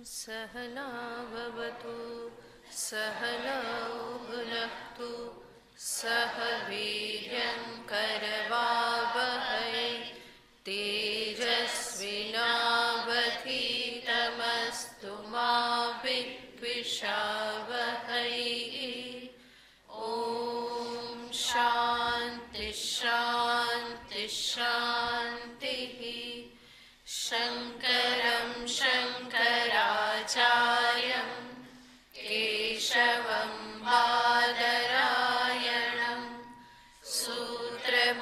सहनाववतु सहनौ भुनक्तु सह वीर्यं करवावहै तेजस्विनावधीतमस्तु मा विद्विषावहै। ॐ शान्ति शान्ति शान्तिः। शङ्करं शङ्कराचार्यं केशवं बादरायणं सूत्रभाष्यकृतौ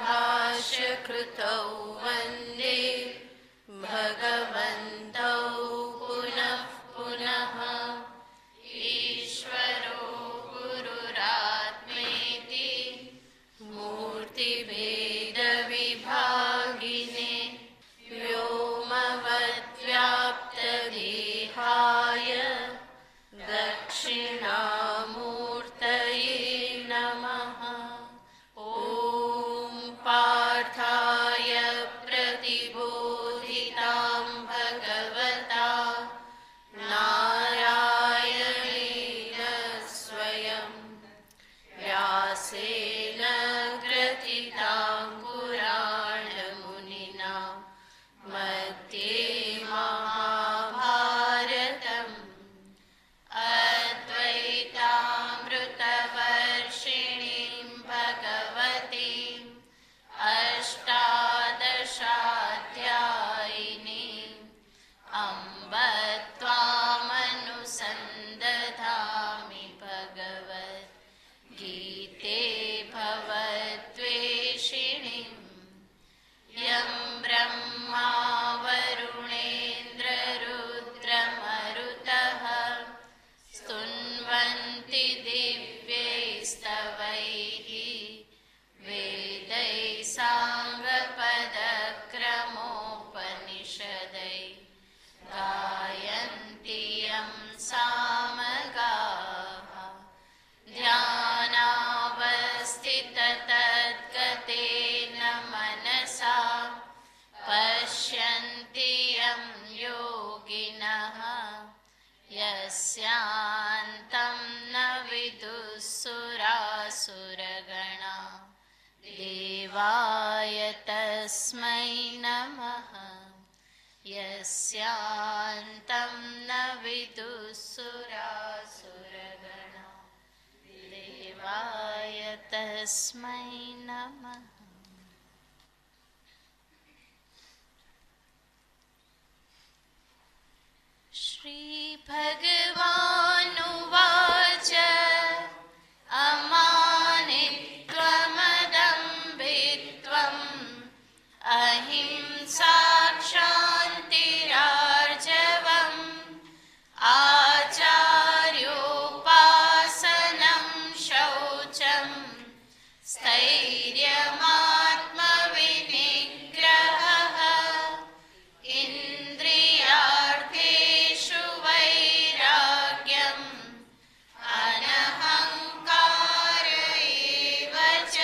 वन्दे भगवन्तौ पुनः पुनः। ईश्वरो गुरुरात्मेति मूर्तिभेदविभागिने व्योमवद्व्याप्तदेहाय दक्षिणामूर्तये नमः। ॐ पार्थाय प्रतिबोधितां भगवता नारायणेन स्वयं व्यासेन ग्रथितां पुराणमुनिना मध्ये महाभारतम् अद्वैतामृतवर्षिणीं भगवतीम् अष्टादशाध्यायिनीम् अम्ब त्वामनुसन्दधामि भगवद्गीते भवद्वेषिणीम् यं ब्रह्मा वरुणेन्द्ररुद्रमरुतः स्तुन्वन्ति दिव्यैस्तवैः वेदैः साङ्गपदक्रमोपनिषदैः गायन्ति यं सामगाः। ध्यानावस्थिततद्गतेन मनसा पश्यन्ति यं योगिनः यस्यान्तं न विदुःसुरासुरगणा देवाय तस्मै नमः। यस्यान्तं न विदुःसुरासुरगणा देवाय तस्मै नमः। श्रीभगवानुवाच अमानित्वमदम्भित्वम् अहिंसाक्षान्तिरार्जवम् आचार्योपासनं शौचं स्थैर्यमात्मविनिग्रहः इन्द्रियार्थेषु वैराग्यम् अनहङ्कार एव च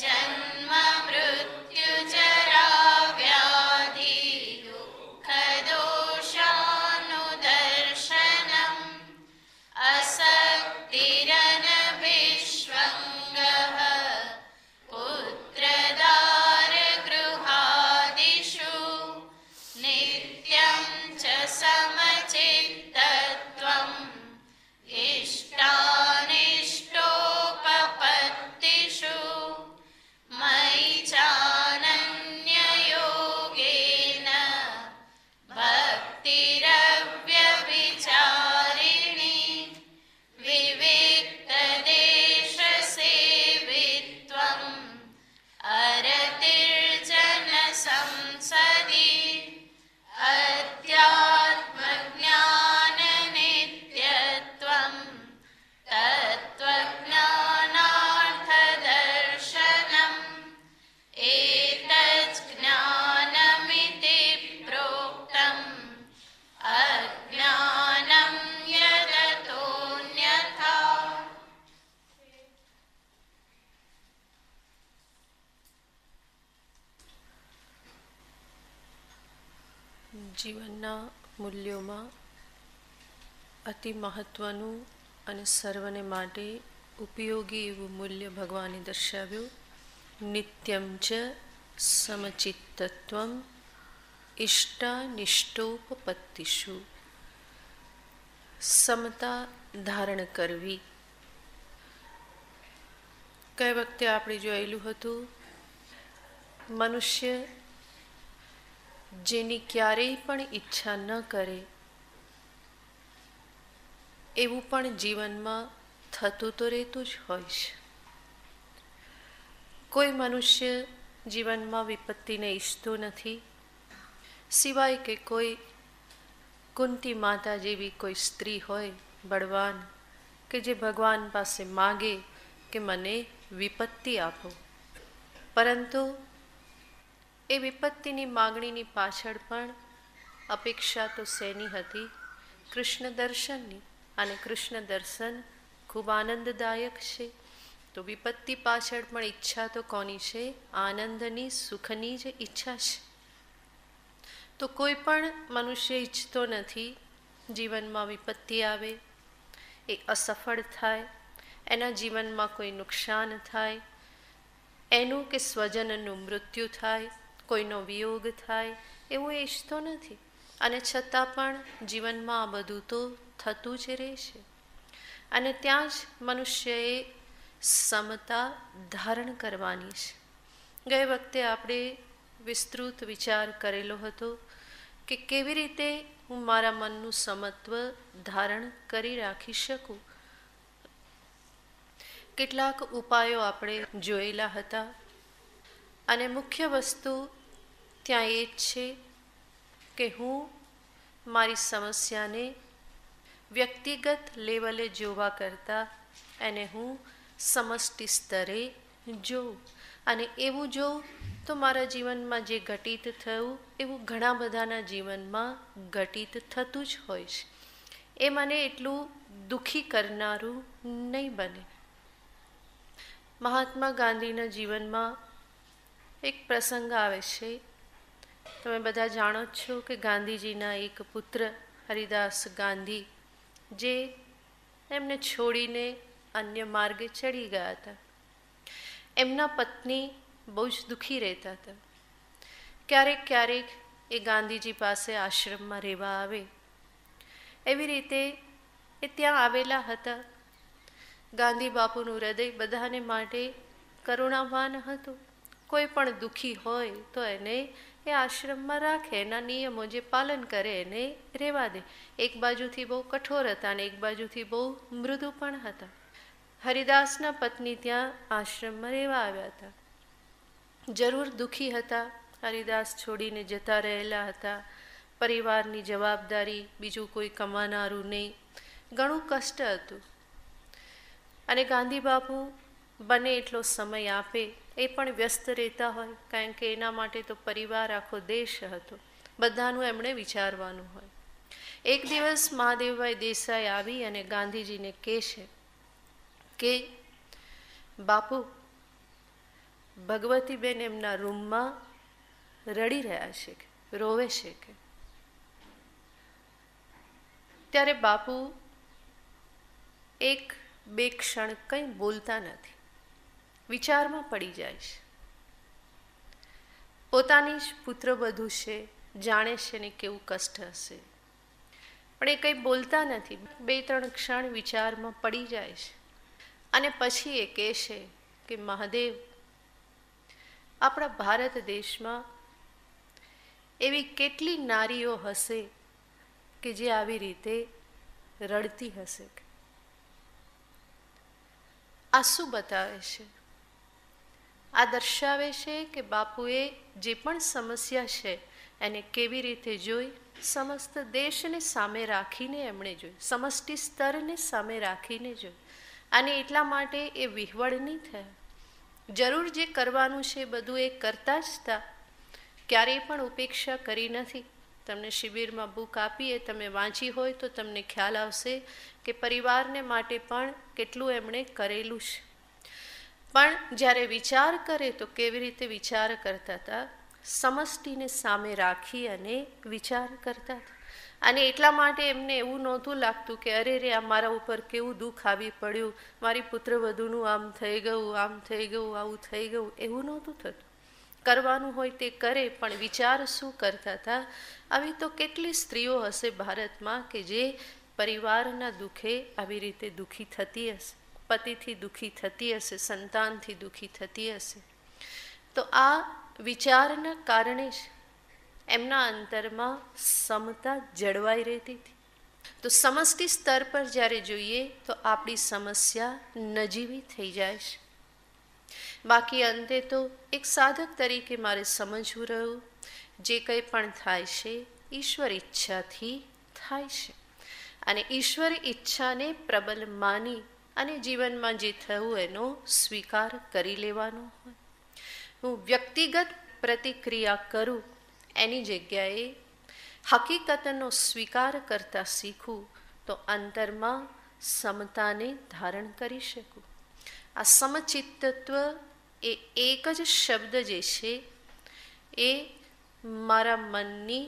जन्ममृत्युजराव्याधि दुःखदोषानुदर्शनम् असक्तिरनभिष्वङ्गः पुत्रदारगृहादिषु नित्यं च समचित्तत्वम् इष्टानिष्टोपपत्तिषु मयि चानन्ययोगेन भक्तिरव्यभिचारिणी विविक्तदेशसेवित्वम् अरतिर्जनसंसदि अध्यात्मज्ञाननित्यत्वम् तत्त्वज्ञानार्थदर्शनम् एतज्ज्ञानमिति प्रोक्तम् अज्ञानं यदतोऽन्यथा। જીવનના મૂલ્યોમાં અતિ મહત્ત્વનું અને સર્વને માટે ઉપયોગી એવું મૂલ્ય ભગવાને દર્શાવ્યું. નિત્યમ ચ સમચિત્તત્વમ ઇષ્ટાનિષ્ટોપપત્તિષુ. સમતા ધારણ કરવી. કઈ વખતે આપણે જોયેલું હતું, મનુષ્ય જેની ક્યારેય પણ ઈચ્છા ન કરે એવું પણ જીવનમાં થતું તો રહેતું જ હોય છે. કોઈ મનુષ્ય જીવનમાં વિપત્તિને ઈચ્છતો નથી, સિવાય કે કોઈ કુંતી માતા જેવી કોઈ સ્ત્રી હોય બળવાન, કે જે ભગવાન પાસે માગે કે મને વિપત્તિ આપો. પરંતુ એ વિપત્તિની માગણીની પાછળ પણ અપેક્ષા તો શેની હતી? કૃષ્ણ દર્શનની. અને કૃષ્ણ દર્શન ખૂબ આનંદદાયક છે. તો વિપત્તિ પાછળ પણ ઈચ્છા તો કોની છે? આનંદની, સુખની જ ઈચ્છા છે. તો કોઈ પણ મનુષ્ય ઈચ્છતો નથી જીવનમાં વિપત્તિ આવે, એ અસફળ થાય, એના જીવનમાં કોઈ નુકસાન થાય, એનું કે સ્વજનનું મૃત્યુ થાય, કોઈનો વિયોગ થાય, એવું એ ઈચ્છતો નથી. અને છતાં પણ જીવનમાં આ બધું તો થતું જ રહેશે. અને ત્યાં જ મનુષ્યએ સમતા ધારણ કરવાની છે. ગઈ વખતે આપણે વિસ્તૃત વિચાર કરેલો હતો કે કેવી રીતે હું મારા મનનું સમત્વ ધારણ કરી રાખી શકું. કેટલાક ઉપાયો આપણે જોયેલા હતા. અને મુખ્ય વસ્તુ ત્યાં એ જ છે કે હું મારી સમસ્યાને વ્યક્તિગત લેવલે જોવા કરતાં એને હું સમષ્ટિ સ્તરે જોઉં. અને એવું જોઉં તો મારા જીવનમાં જે ઘટિત થયું એવું ઘણા બધાના જીવનમાં ઘટિત થતું જ હોય છે. એ મને એટલું દુઃખી કરનારું નહીં બને. મહાત્મા ગાંધીના જીવનમાં એક પ્રસંગ આવે છે. તમે બધા જાણો જ છો કે ગાંધીજીના એક પુત્ર હરિદાસ ગાંધી, જે એમને છોડીને અન્ય માર્ગે ચડી ગયા હતા. એમના પત્ની બહુ જ દુઃખી રહેતા હતા. ક્યારેક ક્યારેક એ ગાંધીજી પાસે આશ્રમમાં રહેવા આવે. એવી રીતે એ ત્યાં આવેલા હતા. ગાંધી બાપુનું હૃદય બધાને માટે કરુણાવાન હતું. કોઈ પણ દુઃખી હોય તો એને એ આશ્રમમાં રાખે, એના નિયમો જે પાલન કરે એને રહેવા દે. એક બાજુથી બહુ કઠોર હતા અને એક બાજુથી બહુ મૃદુ પણ હતા. હરિદાસના પત્ની ત્યાં આશ્રમમાં રહેવા આવ્યા હતા. જરૂર દુઃખી હતા. હરિદાસ છોડીને જતા રહેલા હતા. પરિવારની જવાબદારી, બીજું કોઈ કમાનારું નહીં, ઘણું કષ્ટ હતું. અને ગાંધી બાપુ બને એટલો સમય આપે એ પણ વ્યસ્ત રહેતા હોય, કારણ કે એના માટે તો પરિવાર, આખો દેશ હતો. બધાનું એમણે વિચારવાનું હોય. એક દિવસ મહાદેવભાઈ દેસાઈ આવી અને ગાંધીજીને કહે છે કે બાપુ, ભગવતીબેન એમના રૂમમાં રડી રહ્યા છે, રોવે છે કે. ત્યારે બાપુ એક બે ક્ષણ કંઈ બોલતા નથી, વિચારમાં પડી જાય છે. પોતાની જ પુત્રવધુ છે, જાણે છે ને કેવું કષ્ટ હશે, પણ એ કંઈ બોલતા નથી. બે ત્રણ ક્ષણ વિચારમાં પડી જાય છે. અને પછી એ કહે છે કે મહાદેવ, આપણા ભારત દેશમાં એવી કેટલી નારીઓ હશે કે જે આવી રીતે રડતી હશે. આ શું બતાવે છે? આ દર્શાવે છે કે બાપુએ જે પણ સમસ્યા છે એને કેવી રીતે જોઈ, સમસ્ત દેશને સામે રાખીને એમણે જોઈ, સમષ્ટિ સ્તરને સામે રાખીને જોઈ. અને એટલા માટે એ વિહવળ નહીં થયા. જરૂર જે કરવાનું છે બધું એ કરતા જ હતા. ક્યારેય પણ ઉપેક્ષા કરી નથી. તમને શિબિરમાં બુક આપીએ, તમે વાંચી હોય તો તમને ખ્યાલ આવશે કે પરિવારને માટે પણ કેટલું એમણે કરેલું છે. પણ જ્યારે વિચાર કરે તો કેવી રીતે વિચાર કરતા હતા? સમષ્ટિને સામે રાખી અને વિચાર કરતા હતા. અને એટલા માટે એમને એવું નહોતું લાગતું કે અરે રે આ મારા ઉપર કેવું દુઃખ આવી પડ્યું, મારી પુત્રવધૂનું આમ થઈ ગયું, આમ થઈ ગયું, આવું થઈ ગયું, એવું નહોતું થતું. કરવાનું હોય તે કરે, પણ વિચાર શું કરતા હતા? આવી તો કેટલી સ્ત્રીઓ હશે ભારતમાં કે જે પરિવારના દુઃખે આવી રીતે દુઃખી થતી હશે, પતિથી દુઃખી થતી હશે, સંતાનથી દુઃખી થતી હશે. તો આ વિચારના કારણે જ એમના અંતરમાં સમતા જળવાઈ રહેતી હતી. તો સમષ્ટિ સ્તર પર જ્યારે જોઈએ તો આપણી સમસ્યા નજીવી થઈ જાય છે. બાકી અંતે તો એક સાધક તરીકે મારે સમજવું રહ્યું, જે કંઈ પણ થાય છે ઈશ્વર ઈચ્છાથી થાય છે. અને ઈશ્વર ઈચ્છાને પ્રબલ માની અને જીવનમાં જે થયું એનો સ્વીકાર કરી લેવાનો હોય. હું વ્યક્તિગત પ્રતિક્રિયા કરું એની જગ્યાએ હકીકતનો સ્વીકાર કરતા શીખું તો અંતરમાં સમતાને ધારણ કરી શકું. આ સમચિત્તત્વ એ એક જ શબ્દ જે છે એ મારા મનની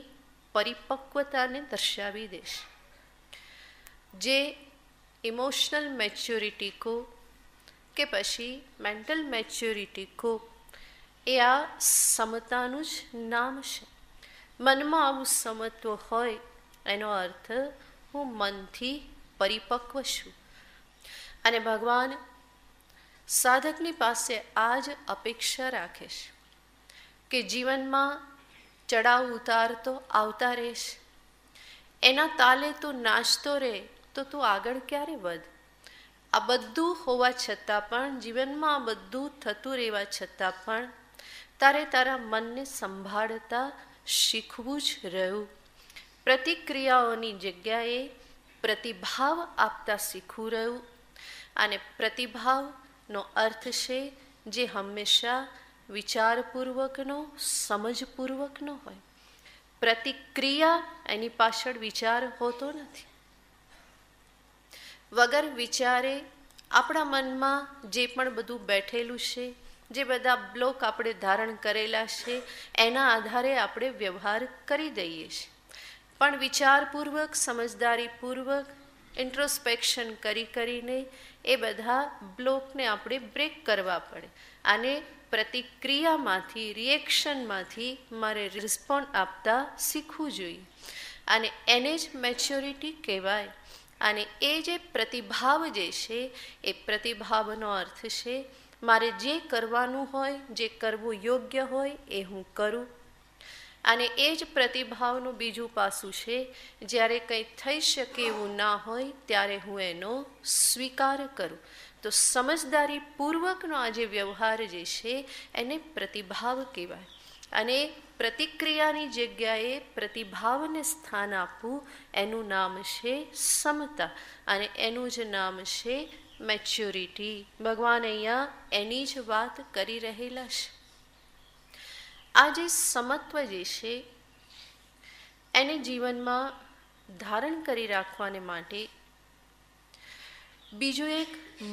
પરિપક્વતાને દર્શાવી દેશે. જે ઇમોશનલ મેચ્યોરિટી કો કે પછી મેન્ટલ મેચ્યોરિટી કો, એ આ સમતાનું જ નામ છે. મનમાં આવું સમત્વ હોય એનો અર્થ હું મનથી પરિપક્વ છું. અને ભગવાન સાધકની પાસે આ જ અપેક્ષા રાખે છે કે જીવનમાં ચડાવ ઉતાર તો આવતા રહેશે, એના તાલે તું નાચતો રહે તો તું આગળ ક્યારે વધ. આ બધું હોવા છતાં પણ, જીવનમાં આ બધું થતું રહેવા છતાં પણ તારે તારા મનને સંભાળતા શીખવું જ રહ્યું. પ્રતિક્રિયાઓની જગ્યાએ પ્રતિભાવ આપતા શીખવું રહ્યું. અને પ્રતિભાવનો અર્થ છે જે હંમેશા વિચારપૂર્વકનો, સમજપૂર્વકનો હોય. પ્રતિક્રિયા એની પાછળ વિચાર હોતો નથી. વગર વિચારે આપણા મનમાં જે પણ બધું બેઠેલું છે, જે બધા બ્લોક આપણે ધારણ કરેલા છે, એના આધારે આપણે વ્યવહાર કરી દઈએ છીએ. પણ વિચારપૂર્વક, સમજદારીપૂર્વક ઇન્ટ્રોસ્પેક્શન કરીને એ બધા બ્લોકને આપણે બ્રેક કરવા પડે. અને પ્રતિક્રિયામાંથી, રિએક્શનમાંથી મારે રિસ્પોન્ડ આપતા શીખવું જોઈએ. અને એને જ મેચ્યોરિટી કહેવાય. અને એ જે પ્રતિભાવ જે છે એ પ્રતિભાવનો અર્થ છે મારે જે કરવાનું હોય, જે કરવું યોગ્ય હોય એ હું કરું. અને એ જ પ્રતિભાવનું બીજું પાસું છે, જ્યારે કંઈ થઈ શકે એવું ના હોય ત્યારે હું એનો સ્વીકાર કરું. તો સમજદારીપૂર્વકનો આ જે વ્યવહાર જે છે એને પ્રતિભાવ કહેવાય. અને પ્રતિક્રિયાની જગ્યાએ પ્રતિભાવને સ્થાન આપવું એનું નામ છે સમતા. અને એનું જ નામ છે મેચ્યોરિટી. ભગવાન અહીંયા એની જ વાત કરી રહેલા છે. આ જે સમત્વ જે છે એને જીવનમાં ધારણ કરી રાખવાને માટે બીજું એક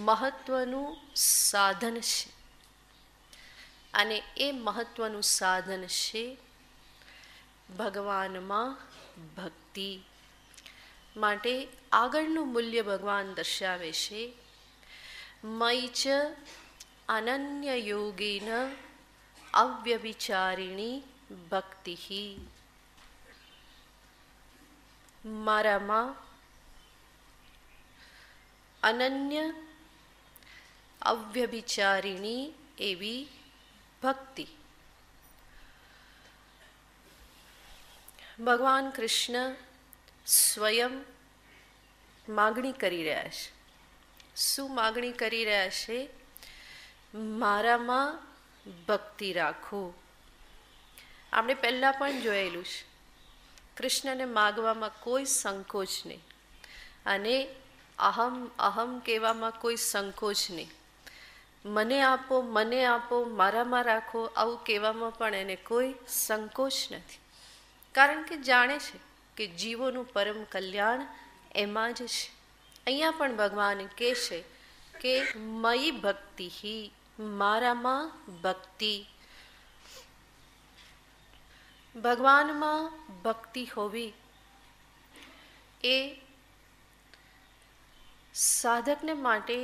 મહત્વનું સાધન છે. અને એ મહત્વનું સાધન છે ભગવાનમાં ભક્તિ. માટે આગળનું મૂલ્ય ભગવાન દર્શાવે છે, મયી ચ અનન્ય યોગેન અવ્યભિચારિણી ભક્તિ. મારામાં અનન્ય અવ્યભિચારિણી એવી ભક્તિ. ભગવાન કૃષ્ણ સ્વયં માગણી કરી રહ્યા છે. શું માગણી કરી રહ્યા છે? મારામાં ભક્તિ રાખો. આપણે પહેલાં પણ જોયેલું છે, કૃષ્ણને માગવામાં કોઈ સંકોચ નહીં અને અહમ અહમ કહેવામાં કોઈ સંકોચ નહીં. મને આપો, મને આપો, મારામાં રાખો, આવું કહેવામાં પણ એને કોઈ સંકોચ નથી. કારણ કે જાણે છે કે જીવોનું પરમ કલ્યાણ એમાં જ છે. અહીંયા પણ ભગવાન કહે છે કે મયી ભક્તિ, મારામાં ભક્તિ. ભગવાનમાં ભક્તિ હોવી એ સાધકને માટે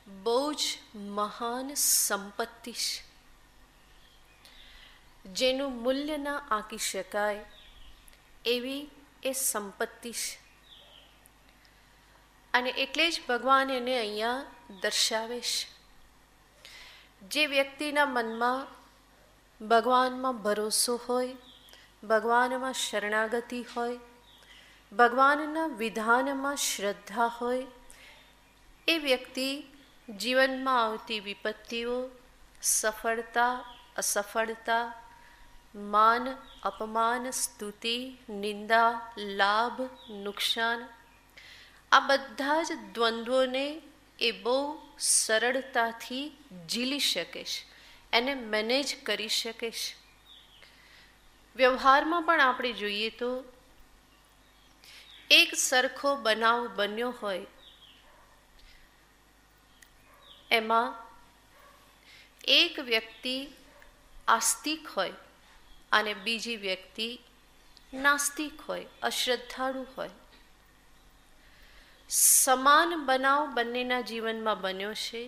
બહુ જ મહાન સંપત્તિ છે, જેનું મૂલ્ય ના આંકી શકાય એવી એ સંપત્તિ છે. અને એટલે જ ભગવાન એને અહીંયા દર્શાવે છે. જે વ્યક્તિના મનમાં ભગવાનમાં ભરોસો હોય, ભગવાનમાં શરણાગતિ હોય, ભગવાનના વિધાનમાં શ્રદ્ધા હોય, એ વ્યક્તિ જીવનમાં આવતી વિપત્તિઓ, સફળતા, અસફળતા, માન, અપમાન, સ્તુતિ, નિંદા, લાભ, નુકસાન, આ બધા જ દ્વંદ્વોને એ બહુ સરળતાથી ઝીલી શકે છે, એને મેનેજ કરી શકે છે. વ્યવહારમાં પણ આપણે જોઈએ તો એક સરખો બનાવ બન્યો હોય, એમાં એક વ્યક્તિ આસ્તિક હોય અને બીજી વ્યક્તિ નાસ્તિક હોય, અશ્રદ્ધાળુ હોય. સમાન બનાવ બંનેના જીવનમાં બન્યો છે,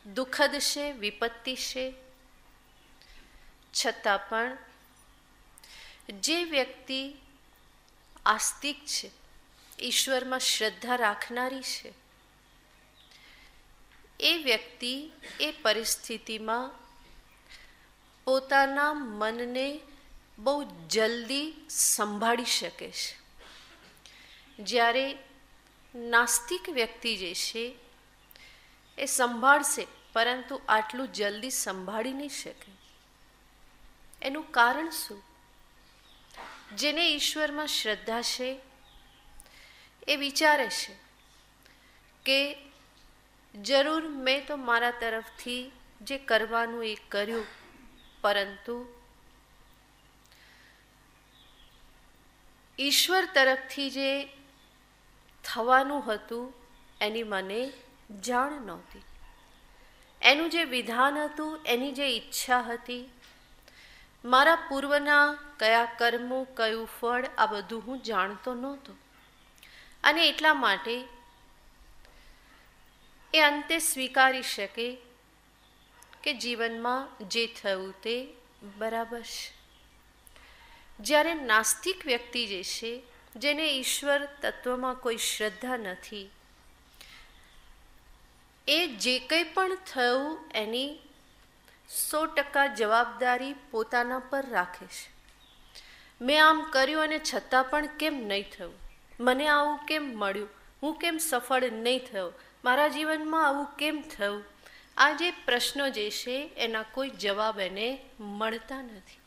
દુઃખદ છે, વિપત્તિ છે. છતાં પણ જે વ્યક્તિ આસ્તિક છે, ઈશ્વરમાં શ્રદ્ધા રાખનારી છે, એ વ્યક્તિ એ પરિસ્થિતિમાં પોતાના મનને બહુ જલ્દી સંભાળી શકે છે. જ્યારે નાસ્તિક વ્યક્તિ જે છે એ સંભાળશે, પરંતુ આટલું જલ્દી સંભાળી નહીં શકે. એનું કારણ શું? જેને ઈશ્વરમાં શ્રદ્ધા છે એ વિચારે છે કે જરૂર મેં તો મારા તરફથી જે કરવાનું એ કર્યું, પરંતુ ઈશ્વર તરફથી જે થવાનું હતું એની મને જાણ નહોતી. એનું જે વિધાન હતું, એની જે ઈચ્છા હતી, મારા પૂર્વના કયા કર્મો, કયું ફળ, આ બધું હું જાણતો નહોતો. અને એટલા માટે એ અંતે સ્વીકારી શકે કે જીવનમાં જે થયું તે બરાબર છે. જ્યારે નાસ્તિક વ્યક્તિ જે છે, જેને ઈશ્વર તત્વમાં કોઈ શ્રદ્ધા નથી, એ જે કંઈ પણ થયું એની 100% જવાબદારી પોતાના પર રાખે છે. મેં આમ કર્યું અને છતાં પણ કેમ નહીં થયું? મને આવું કેમ મળ્યું? હું કેમ સફળ નહીં થયો? મારા જીવનમાં આવું કેમ થયું? આ જે પ્રશ્નો જે છે એના કોઈ જવાબ એને મળતા નથી.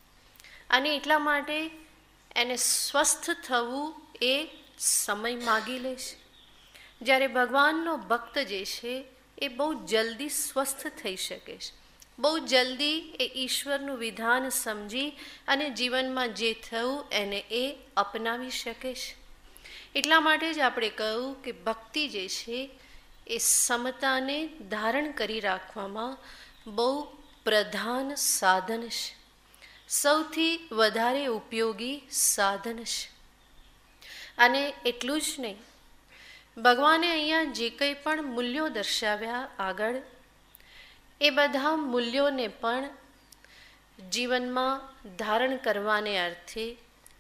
અને એટલા માટે એને સ્વસ્થ થવું એ સમય માગી લે છે. જ્યારે ભગવાનનો ભક્ત જે છે એ બહુ જલ્દી સ્વસ્થ થઈ શકે છે, બહુ જલ્દી એ ઈશ્વરનું વિધાન સમજી અને જીવનમાં જે થયું એને એ અપનાવી શકે છે. એટલા માટે જ આપણે કહ્યું કે ભક્તિ જે છે એ સમતાને ધારણ કરી રાખવામાં બહુ પ્રધાન સાધન છે, સૌથી વધારે ઉપયોગી સાધન છે. અને એટલું જ નહીં, ભગવાને અહીંયા જે કંઈ પણ મૂલ્યો દર્શાવ્યા આગળ, એ બધા મૂલ્યોને પણ જીવનમાં ધારણ કરવાને અર્થે,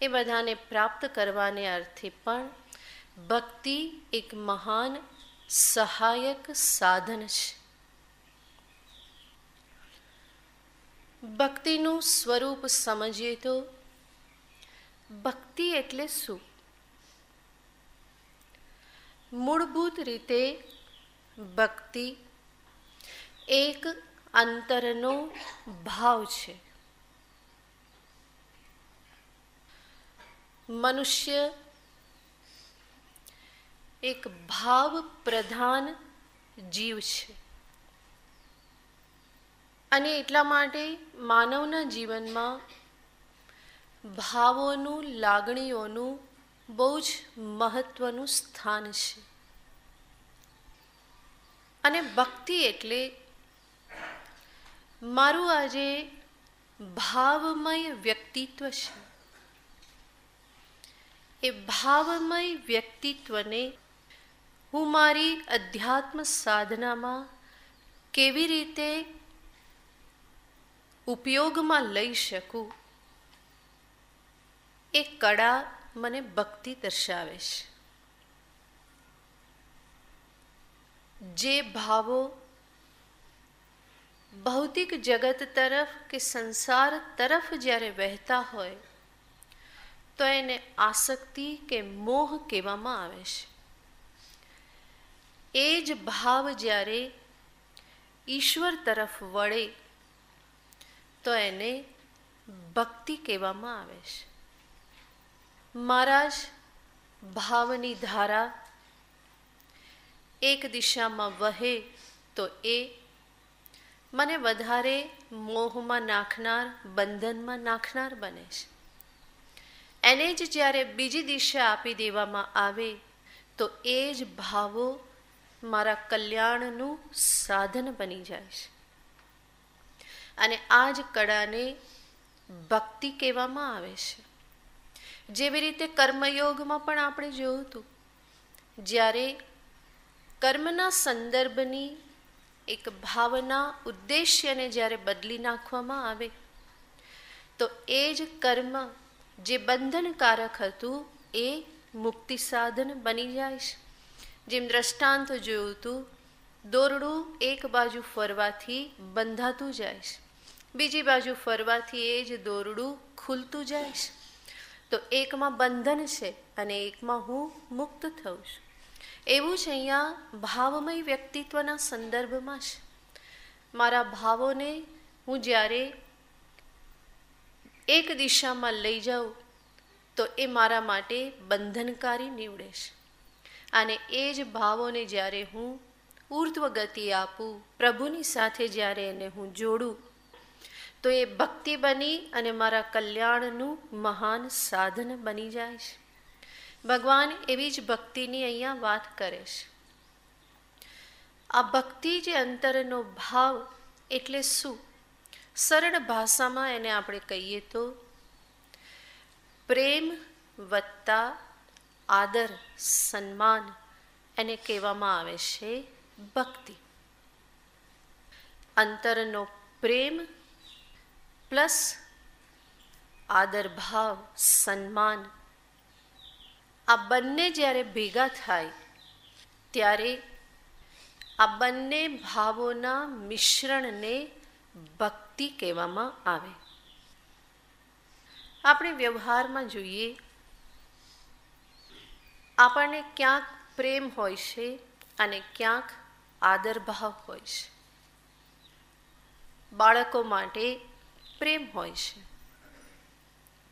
એ બધાને પ્રાપ્ત કરવાને અર્થે પણ ભક્તિ એક મહાન સહાયક સાધન છે. ભક્તિનું સ્વરૂપ સમજીએ તો ભક્તિ એટલે શું? મૂળભૂત રીતે ભક્તિ એક અંતરનો ભાવ છે. મનુષ્ય એક ભાવ પ્રધાન જીવ છે. અને એટલા માટે માનવના જીવનમાં ભાવોનું, લાગણીઓનું બહુ જ મહત્વનું સ્થાન છે. અને ભક્તિ એટલે મારું આજે ભાવમય વ્યક્તિત્વ છે. એ ભાવમય વ્યક્તિત્વને હું મારી અધ્યાત્મ સાધનામાં કેવી રીતે ઉપયોગમાં લઈ શકું, એ કળા મને ભક્તિ દર્શાવે છે. જે ભાવો ભૌતિક જગત તરફ કે સંસાર તરફ જ્યારે વહેતા હોય તો એને આસક્તિ કે મોહ કહેવામાં આવે છે. એ જ ભાવ જ્યારે ઈશ્વર તરફ વળે તો એને ભક્તિ કહેવામાં આવે છે. મારા જ ભાવની ધારા એક દિશામાં વહે તો એ મને વધારે મોહમાં નાખનાર, બંધનમાં નાખનાર બને છે. એને જ જ્યારે બીજી દિશા આપી દેવામાં આવે તો એ જ ભાવો મારા કલ્યાણનું સાધન બની જાય છે. અને આ જ કળાને ભક્તિ કહેવામાં આવે છે. જેવી રીતે કર્મયોગમાં પણ આપણે જોયું હતું, જ્યારે કર્મના સંદર્ભની એક ભાવના, ઉદ્દેશ્યને જ્યારે બદલી નાખવામાં આવે તો એ જ કર્મ જે બંધનકારક હતું એ મુક્તિ સાધન બની જાય છે. જેમ દ્રષ્ટાંત જોયું હતું, દોરડું એક બાજુ ફરવાથી બંધાતું જાય છે, બીજી બાજુ ફરવાથી એ જ દોરડું ખુલતું જાય છે. તો એકમાં બંધન છે અને એકમાં હું મુક્ત થઉં છું. એવું જ અહીંયા ભાવમય વ્યક્તિત્વના સંદર્ભમાં છે. મારા ભાવોને હું જ્યારે એક દિશામાં લઈ જાઉં તો એ મારા માટે બંધનકારી નીવડે છે. અને એ જ ભાવોને જ્યારે હું ઉર્ધ્વ ગતિ આપું, પ્રભુની સાથે જ્યારે એને હું જોડું તો એ ભક્તિ બની અને મારા કલ્યાણનું મહાન સાધન બની જાય છે. ભગવાન એવી જ ભક્તિની અહીંયા વાત કરે છે. આ ભક્તિ જે અંતરનો ભાવ એટલે શું? સરળ ભાષામાં એને આપણે કહીએ તો પ્રેમ વત્તા આદર, સન્માન, એને કહેવામાં આવે છે ભક્તિ. અંતરનો પ્રેમ પ્લસ આદર ભાવ, સન્માન, આ બંને જ્યારે ભેગા થાય ત્યારે આ બંને ભાવોના મિશ્રણને ભક્તિ કહેવામાં આવે. આપણે વ્યવહારમાં જોઈએ, આપણને ક્યાંક પ્રેમ હોય છે અને ક્યાંક આદર ભાવ હોય છે. બાળકો માટે પ્રેમ હોય છે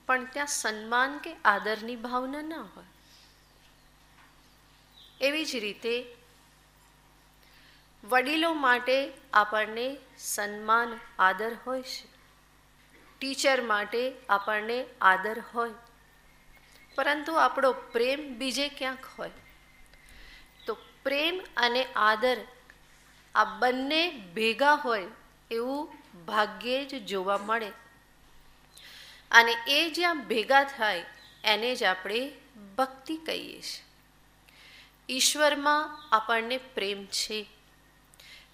પણ ત્યાં સન્માન કે આદરની ભાવના ના હોય. એવી જ રીતે વડીલો માટે આપણને સન્માન, આદર હોય છે. ટીચર માટે આપણને આદર હોય, પરંતુ આપણો પ્રેમ બીજે ક્યાંક હોય. તો પ્રેમ અને આદર આ બંને ભેગા હોય એવું ભાગ્યે જ જોવા મળે. અને એ જ્યાં ભેગા થાય એને જ આપણે ભક્તિ કહીએ છીએ. ઈશ્વરમાં આપણને પ્રેમ છે.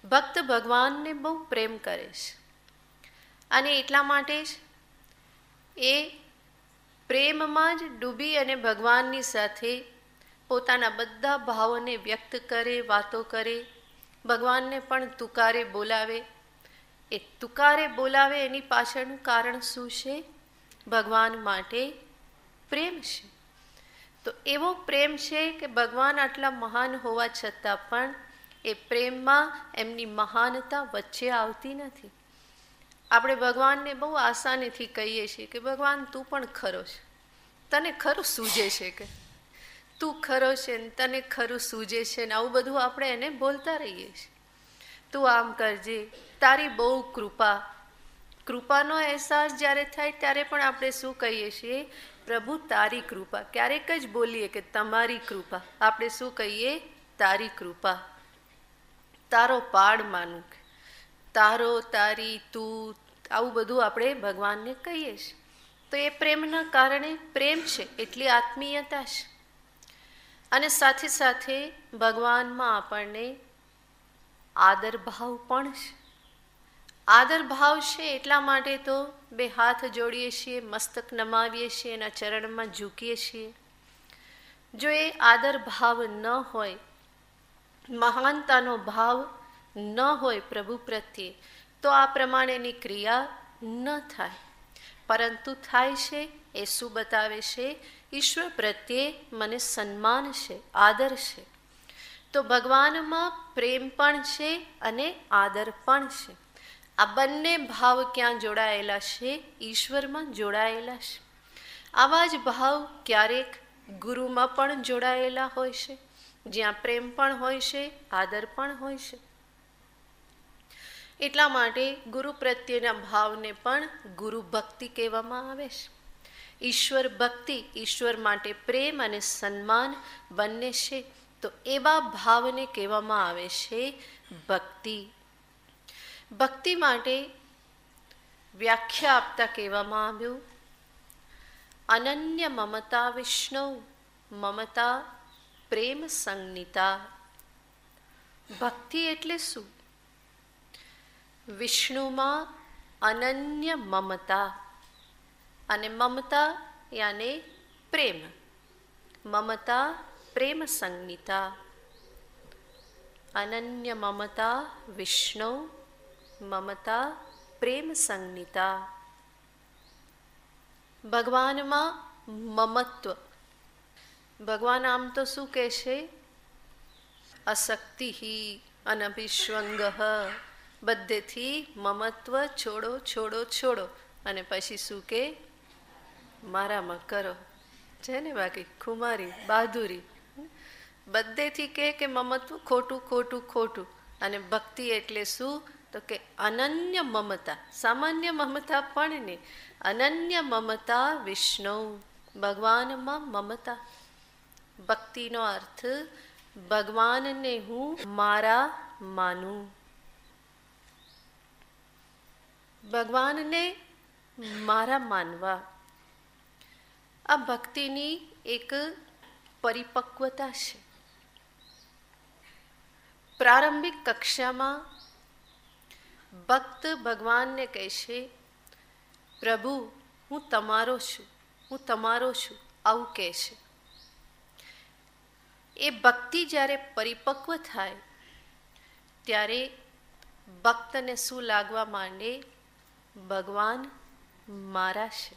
ભક્ત ભગવાનને બહુ પ્રેમ કરે છે અને એટલા માટે જ એ પ્રેમમાં જ ડૂબી અને ભગવાનની સાથે પોતાના બધા ભાવોને વ્યક્ત કરે, વાતો કરે. ભગવાનને પણ તુકારે બોલાવે. એ તુકારે બોલાવે એની પાછળનું કારણ શું છે? ભગવાન માટે પ્રેમ છે. તો એવો પ્રેમ છે કે ભગવાન આટલા મહાન હોવા છતાં પણ એ પ્રેમમાં એમની મહાનતા વચ્ચે આવતી નથી. આપણે ભગવાનને બહુ આસાનીથી કહીએ છીએ કે ભગવાન તું પણ ખરો છે, તને ખરું સૂજે છે, કે તું ખરો છે ને તને ખરું સૂજે છે ને, આવું બધું આપણે એને બોલતા રહીએ છીએ. તું આમ કરજે, તારી બહુ કૃપા. કૃપાનો અહેસાસ જ્યારે થાય ત્યારે પણ આપણે શું કહીએ છીએ? પ્રભુ તારી કૃપા. ક્યારેક જ બોલીએ કે તમારી કૃપા. આપણે શું કહીએ? તારી કૃપા. તારો પાડ માનું, તારો, તારી, તું, આવું બધું આપણે ભગવાનને કહીએ છીએ. તો એ પ્રેમના કારણે પ્રેમ છે એટલી આત્મીયતા છે. અને સાથે સાથે ભગવાનમાં આપણને આદર ભાવ પણ છે. આદર ભાવ છે એટલા માટે તો બે હાથ જોડીએ છીએ, મસ્તક નમાવીએ છીએ, એના ચરણમાં ઝૂકીએ છીએ. જો એ આદર ભાવ ન હોય, મહાનતાનો ભાવ ન હોય પ્રભુ પ્રત્યે, તો આ પ્રમાણેની ક્રિયા ન થાય. પરંતુ થાય છે એ શું બતાવે છે? ઈશ્વર પ્રત્યે મને સન્માન છે, આદર છે. તો ભગવાનમાં પ્રેમ પણ છે અને આદર પણ છે. આ બંને ભાવ ક્યાં જોડાયેલા છે? ઈશ્વરમાં જોડાયેલા છે. આવા જ ભાવ ક્યારેક ગુરુમાં પણ જોડાયેલા હોય છે, જ્યાં પ્રેમ પણ હોય છે, આદર પણ હોય છે. એટલા માટે ગુરુ પ્રત્યેના ભાવને પણ ગુરુ ભક્તિ કહેવામાં આવે છે. ઈશ્વર ભક્તિ, ઈશ્વર માટે પ્રેમ અને સન્માન બંને છે, તો એવા ભાવને કહેવામાં આવે છે ભક્તિ. ભક્તિ માટે વ્યાખ્યા આપતા કહેવામાં આવ્યું, અનન્ય મમતા વિષ્ણુ મમતા પ્રેમ સંજ્ઞિતા. ભક્તિ એટલે શું? વિષ્ણુમાં અનન્ય મમતા, અને મમતા યાને પ્રેમ, મમતા પ્રેમ સંજ્ઞિતા. અનન્ય મમતા વિષ્ણુ મમતા પ્રેમ સંજ્ઞિતા. ભગવાનમાં મમત્વ. ભગવાન આમ તો શું કહે છે? અશક્તિ અનભિષ્વંગ, બધેથી મમત્વ છોડો છોડો છોડો. અને પછી શું કે? મારામાં કરો છે ને. બાકી ખુમારી બહાદુરી બધેથી કે મમત્વ ખોટું ખોટું ખોટું. અને ભક્તિ એટલે શું? તો કે અનન્ય મમતા. સામાન્ય મમતા પણ ને, અનન્ય મમતા વિષ્ણુ, ભગવાનમાં મમતા. ભક્તિનો અર્થ ભગવાનને હું મારા માનું, ભગવાનને મારા માનવા. આ ભક્તિની એક પરિપક્વતા છે. પ્રારંભિક કક્ષામાં ભક્ત ભગવાનને કહેશે, પ્રભુ હું તમારો છું, હું તમારો છું, આવું કહે છે. એ ભક્તિ જ્યારે પરિપક્વ થાય ત્યારે ભક્તને શું લાગવા માંડે? ભગવાન મારા છે.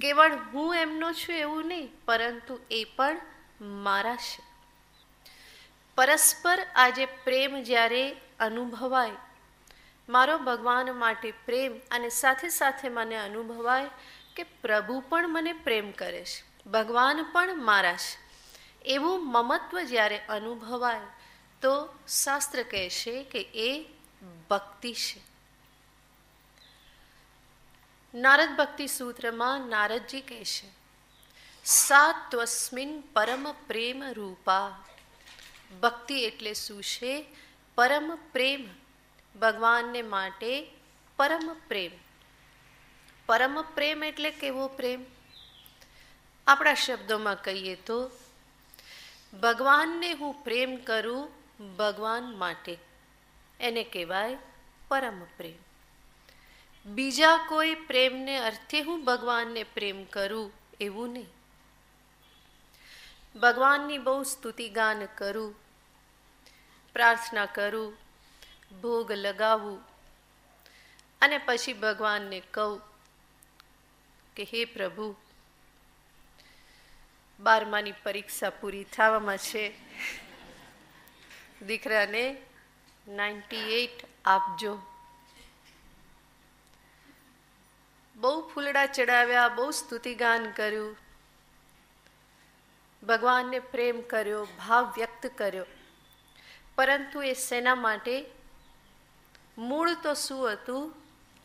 કેવળ હું એમનો છું એવું નહીં, પરંતુ એ પણ મારા છે. પરસ્પર આજે પ્રેમ જ્યારે અનુભવાય, મારો ભગવાન માટે પ્રેમ, અને સાથે સાથે મને અનુભવાય કે પ્રભુ પણ મને પ્રેમ કરે છે, ભગવાન પણ મારા છે, એવું મમત્વ જ્યારે અનુભવાય તો શાસ્ત્ર કહેશે કે એ ભક્તિ છે. નારદ ભક્તિ સૂત્રમાં નારદજી કહેશે, સા ત્વસ્મિન પરમ પ્રેમ રૂપા. ભક્તિ એટલે શું છે? પરમ પ્રેમ, ભગવાનને માટે પરમ પ્રેમ. પરમ પ્રેમ એટલે કેવો પ્રેમ? આપણા શબ્દોમાં કહીએ તો ભગવાનને હું પ્રેમ કરું ભગવાન માટે, એને કહેવાય પરમ પ્રેમ. બીજા કોઈ પ્રેમને અર્થે હું ભગવાનને પ્રેમ કરું એવું નહીં. ભગવાનની બહુ સ્તુતિગાન કરું, પ્રાર્થના કરું, ભોગ લગાવું, અને પછી ભગવાનને કહું કે હે પ્રભુ, 12માની પરીક્ષા પૂરી થવામાં છે, દીકરાને 98 આપજો. બહુ ફૂલડા ચડાવ્યા, બહુ સ્તુતિગાન કર્યું, ભગવાનને પ્રેમ કર્યો, ભાવ વ્યક્ત કર્યો, પરંતુ એ શેના માટે? મૂળ તો શું હતું?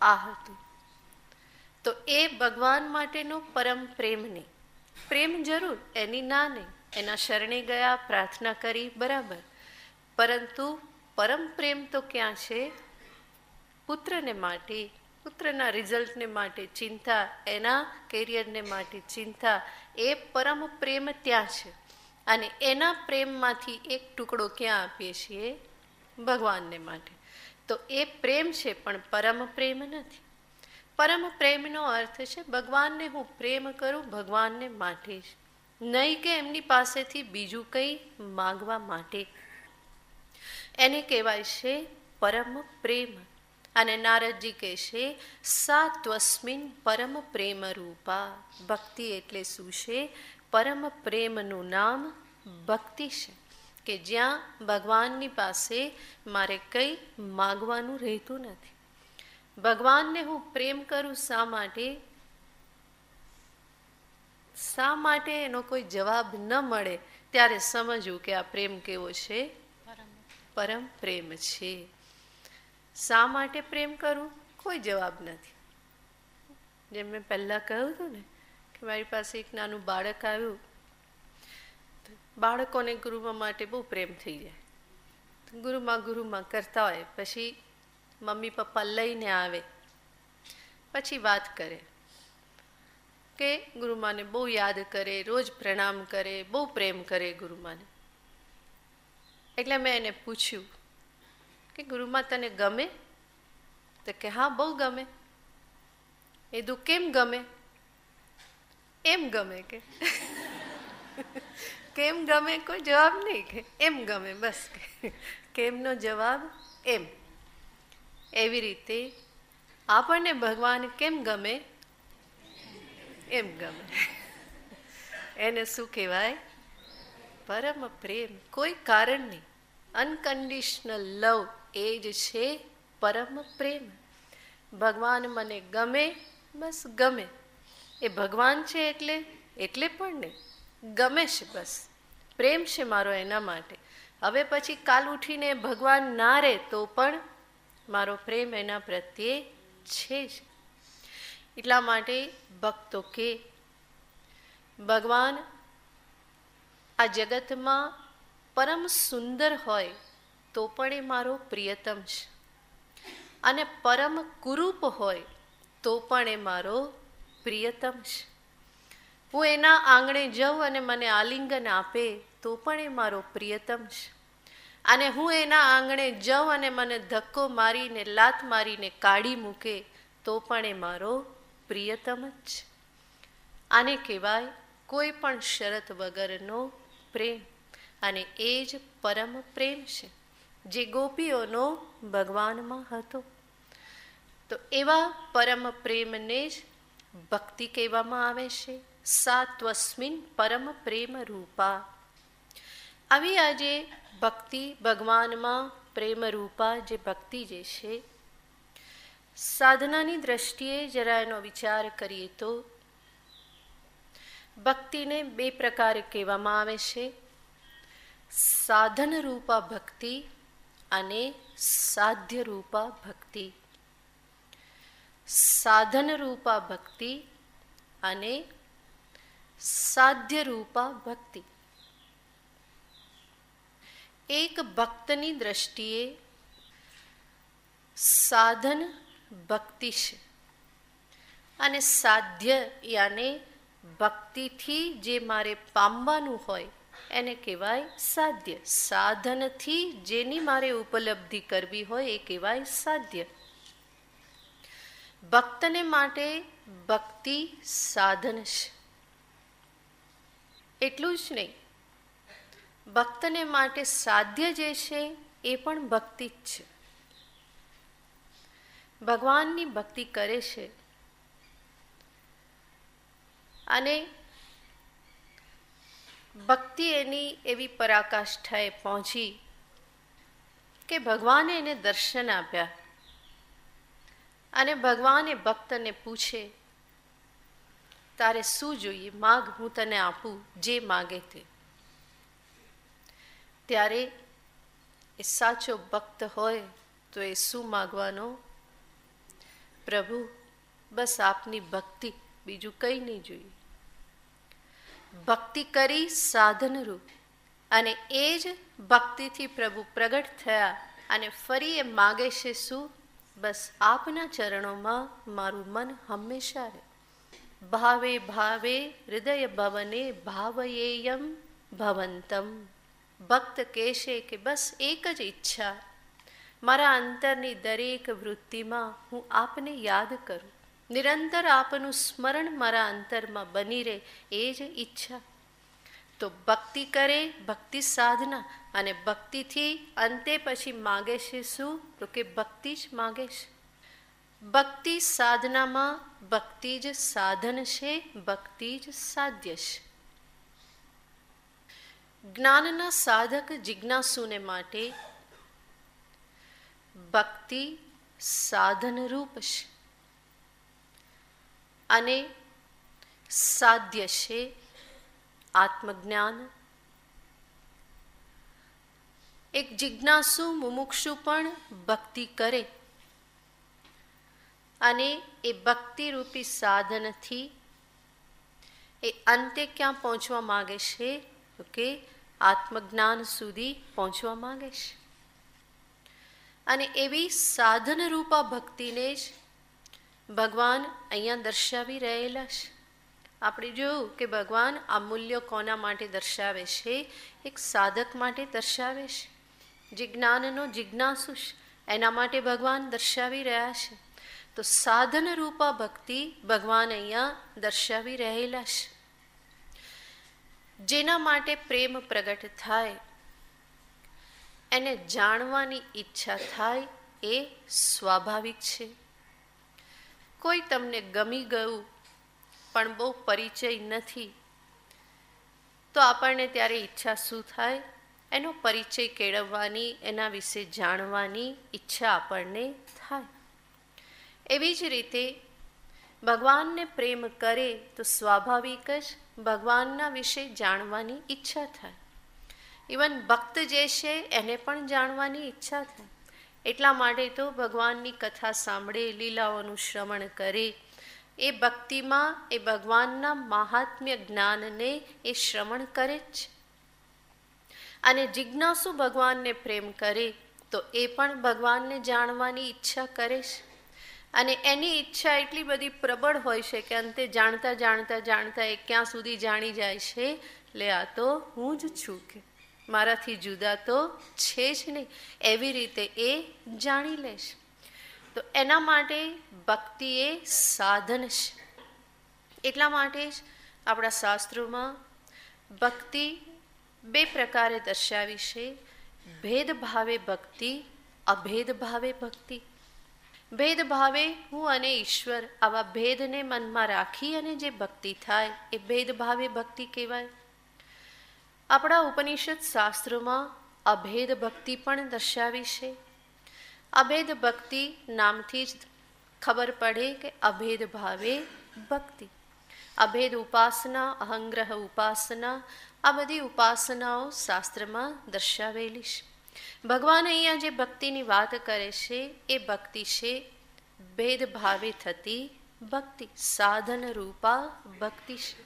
આ હતું. તો એ ભગવાન માટેનો પરમ પ્રેમ નહીં. પ્રેમ જરૂર, એની ના નહીં, એના શરણે ગયા, પ્રાર્થના કરી, બરાબર, પરંતુ પરમ પ્રેમ તો ક્યાં છે? પુત્રને માટે, પુત્રના રિઝલ્ટને માટે ચિંતા, એના કેરિયરને માટે ચિંતા, એ પરમ પ્રેમ ત્યાં છે. અને એના પ્રેમમાંથી એક ટુકડો ક્યાં આપીએ છીએ? ભગવાનને માટે. તો એ પ્રેમ છે, પણ પરમ પ્રેમ નથી. પરમ પ્રેમનો અર્થ છે ભગવાનને હું પ્રેમ કરું ભગવાનને માટે જ, નહીં કે એમની પાસેથી બીજું કંઈ માગવા માટે. એને કહેવાય છે પરમ પ્રેમ. અને નારદજી કહેશે સા ત્વસ્મિન પરમ પ્રેમ રૂપા. ભક્તિ એટલે શું છે? પરમ પ્રેમનું નામ ભક્તિ છે, કે જ્યાં ભગવાનની પાસે મારે કંઈ માગવાનું રહેતું નથી. ભગવાનને હું પ્રેમ કરું શા માટે? શા માટે એનો કોઈ જવાબ ન મળે ત્યારે સમજવું કે આ પ્રેમ કેવો છે? પરમ પ્રેમ છે. શા માટે પ્રેમ કરું? કોઈ જવાબ નથી. જેમ મેં પહેલાં કહ્યું હતું ને કે મારી પાસે એક નાનું બાળક આવ્યું. બાળકોને ગુરુમાં માટે બહુ પ્રેમ થઈ જાય. ગુરુમાં કરતા હોય, પછી મમ્મી પપ્પા લઈને આવે, પછી વાત કરે કે ગુરુમાને બહુ યાદ કરે, રોજ પ્રણામ કરે, બહુ પ્રેમ કરે ગુરુમાને. એટલે મેં એને પૂછ્યું કે ગુરુમા તને ગમે? તો કે હા બહુ ગમે. એ દુ કેમ ગમે? એમ ગમે. કે કેમ ગમે? કોઈ જવાબ નહીં, કે એમ ગમે, બસ. કેમનો જવાબ એમ. એવી રીતે આપણને ભગવાન કેમ ગમે? એમ ગમે. એને શું કહેવાય? પરમ પ્રેમ. કોઈ કારણ નહીં, અનકન્ડિશનલ લવ, એ જ છે પરમ પ્રેમ. ભગવાન મને ગમે, બસ ગમે. એ ભગવાન છે એટલે પણ નહીં, ગમે છે, બસ પ્રેમ છે મારો એના માટે. હવે પછી કાલ ઉઠીને ભગવાન ના રહે તો પણ મારો પ્રેમ એના પ્રત્યે છે જ. એટલા માટે ભક્તો કે ભગવાન આ જગતમાં પરમ સુંદર હોય તો પણ એ મારો પ્રિયતમ છે, અને પરમ કુરૂપ હોય તો પણ એ મારો પ્રિયતમ છે. હું એના આંગણે જાઉં અને મને આલિંગન આપે તો પણ એ મારો પ્રિયતમ છે. અને હું એના આંગણે જાઉં અને મને ધક્કો મારીને લાત મારીને કાઢી મૂકે તો પણ એ મારો પ્રિયતમ જ છે. આને કહેવાય કોઈ પણ શરત વગરનો પ્રેમ. અને એ જ પરમ પ્રેમ છે જે ગોપીઓનો ભગવાનમાં હતો. તો એવા પરમ પ્રેમને જ ભક્તિ કહેવામાં આવે છે. સા ત્વસ્મિન પરમ પ્રેમ રૂપા. આવી આજે ભક્તિ ભગવાનમાં પ્રેમ રૂપા જે ભક્તિ જે છે, સાધનાની દ્રષ્ટિએ જરા એનો વિચાર કરીએ તો ભક્તિને બે પ્રકારે કહેવામાં આવે છે: સાધન રૂપા ભક્તિ અને સાધ્ય રૂપા ભક્તિ. સાધન રૂપા ભક્તિ અને સાધ્ય રૂપા ભક્તિ. એક ભક્તની દ્રષ્ટિએ સાધન ભક્તિ છે, અને સાધ્ય યાને ભક્તિથી જે મારે પામવાનું હોય એને કહેવાય સાધ્ય. સાધનથી જેની મારે ઉપલબ્ધિ કરવી હોય એ કહેવાય સાધ્ય. ભક્તને માટે ભક્તિ સાધન છે. એટલું જ નહીં, ભક્તને માટે સાધ્ય જે છે એ પણ ભક્તિ જ છે. ભગવાનની ભક્તિ કરે છે અને ભક્તિ એની એવી પરાકાષ્ઠાએ પહોંચી કે ભગવાને એને દર્શન આપ્યા. અને ભગવાને ભક્તને પૂછે, તારે શું જોઈએ? માગ, હું તને આપું જે માગે તે. ત્યારે એ સાચો ભક્ત હોય તો એ શું માગવાનો? પ્રભુ, બસ આપની ભક્તિ, બીજું કંઈ નહીં જોઈએ. ભક્તિ કરી સાધનરૂપ. અને એ જ ભક્તિથી પ્રભુ પ્રગટ થયા અને ફરી એ માગે છે શું? બસ આપના ચરણોમાં મારું મન હંમેશા રહે. ભાવે ભાવે હૃદય ભવને ભાવયેયમ ભવંતમ. ભક્ત કહેશે કે બસ એક જ ઈચ્છા, મારા અંતરની દરેક વૃત્તિમાં હું આપને યાદ કરું, નિરંતર આપનું સ્મરણ મારા અંતરમાં બની રહે, એ જ ઈચ્છા. તો ભક્તિ કરે, ભક્તિ સાધના, અને ભક્તિથી અંતે પછી માગે છે શું? તો કે ભક્તિ જ માગે છે. ભક્તિ સાધનામાં ભક્તિ જ સાધન છે, ભક્તિ જ સાધ્ય છે. જ્ઞાનના સાધક જિજ્ઞાસુને માટે ભક્તિ સાધનરૂપ છે અને સાધ્ય છે આત્મજ્ઞાન. એક જિજ્ઞાસુ મુમુક્ષુ પણ ભક્તિ કરે અને એ ભક્તિરૂપી સાધનથી એ અંતે ક્યાં પહોંચવા માગે છે? તો કે આત્મજ્ઞાન સુધી પહોંચવા માગે છે. અને એવી સાધનરૂપા ભક્તિને જ ભગવાન અહીંયા દર્શાવી રહેલા છે. આપણે જોયું કે ભગવાન આ મૂલ્યો કોના માટે દર્શાવે છે? એક સાધક માટે દર્શાવે છે. જે જ્ઞાનનો જિજ્ઞાસુ છે એના માટે ભગવાન દર્શાવી રહ્યા છે. તો સાધનરૂપા ભક્તિ ભગવાન અહીંયા દર્શાવી રહેલા છે. જેના માટે પ્રેમ પ્રગટ થાય, એને જાણવાની ઈચ્છા થાય, એ સ્વાભાવિક છે. કોઈ તમને ગમી ગયું પણ બહુ પરિચય નથી, તો આપણને ત્યારે ઈચ્છા શું થાય? એનો પરિચય કેળવવાની, એના વિશે જાણવાની ઈચ્છા આપણને થાય. એવી જ રીતે ભગવાનને પ્રેમ કરે તો સ્વાભાવિક જ ભગવાનના વિશે જાણવાની ઈચ્છા થાય. ઇવન ભક્ત જે છે એને પણ જાણવાની ઈચ્છા થાય. એટલા માટે તો ભગવાનની કથા સાંભળે, લીલાઓનું શ્રવણ કરે, એ ભક્તિમાં એ ભગવાનના મહાત્મ્ય જ્ઞાનને એ શ્રવણ કરે જ છે. અને જિજ્ઞાસુ ભગવાનને પ્રેમ કરે તો એ પણ ભગવાનને જાણવાની ઈચ્છા કરે છે. અને એની ઈચ્છા એટલી બધી પ્રબળ હોય છે કે અંતે જાણતા જાણતા જાણતા એ ક્યાં સુધી જાણી જાય છે? લે આ તો હું જ છું, કે મારાથી જુદા તો છે જ નહીં, એવી રીતે એ જાણી લેશે. તો એના માટે ભક્તિ એ સાધન છે. એટલા માટે જ આપણા શાસ્ત્રોમાં ભક્તિ બે પ્રકારે દર્શાવી છે: ભેદભાવે ભક્તિ, અભેદભાવે ભક્તિ. ભેદભાવે હું અને ઈશ્વર આવા ભેદને મનમાં રાખી અને જે ભક્તિ થાય એ ભેદભાવે ભક્તિ કહેવાય. આપણા ઉપનિષદ શાસ્ત્રોમાં અભેદ ભક્તિ પણ દર્શાવી છે. અભેદ ભક્તિ નામથી જ ખબર પડે કે અભેદ ભાવે ભક્તિ. અભેદ ઉપાસના, અહંગ્રહ ઉપાસના, આ બધી ઉપાસનાઓ શાસ્ત્રમાં દર્શાવેલી છે. ભગવાન અહીંયા જે ભક્તિની વાત કરે છે એ ભક્તિ છે ભેદભાવે થતી ભક્તિ, સાધન રૂપા ભક્તિ છે.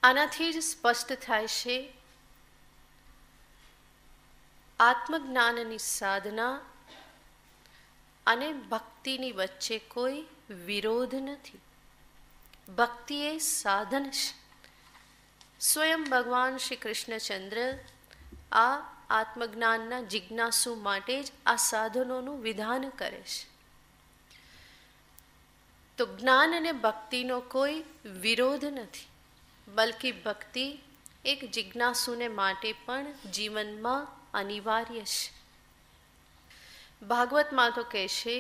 આનાથી જ સ્પષ્ટ થાય છે આત્મજ્ઞાનની સાધના અને ભક્તિની વચ્ચે કોઈ વિરોધ નથી. ભક્તિ એ સાધન છે. સ્વયં ભગવાન શ્રી કૃષ્ણચંદ્ર આ આત્મજ્ઞાનના જિજ્ઞાસુ માટે જ આ સાધનોનું વિધાન કરે છે. તો જ્ઞાન અને ભક્તિનો કોઈ વિરોધ નથી, બલકી ભક્તિ એક જિજ્ઞાસુને માટે પણ જીવનમાં અનિવાર્ય છે. ભાગવતમાં તો કહે છે,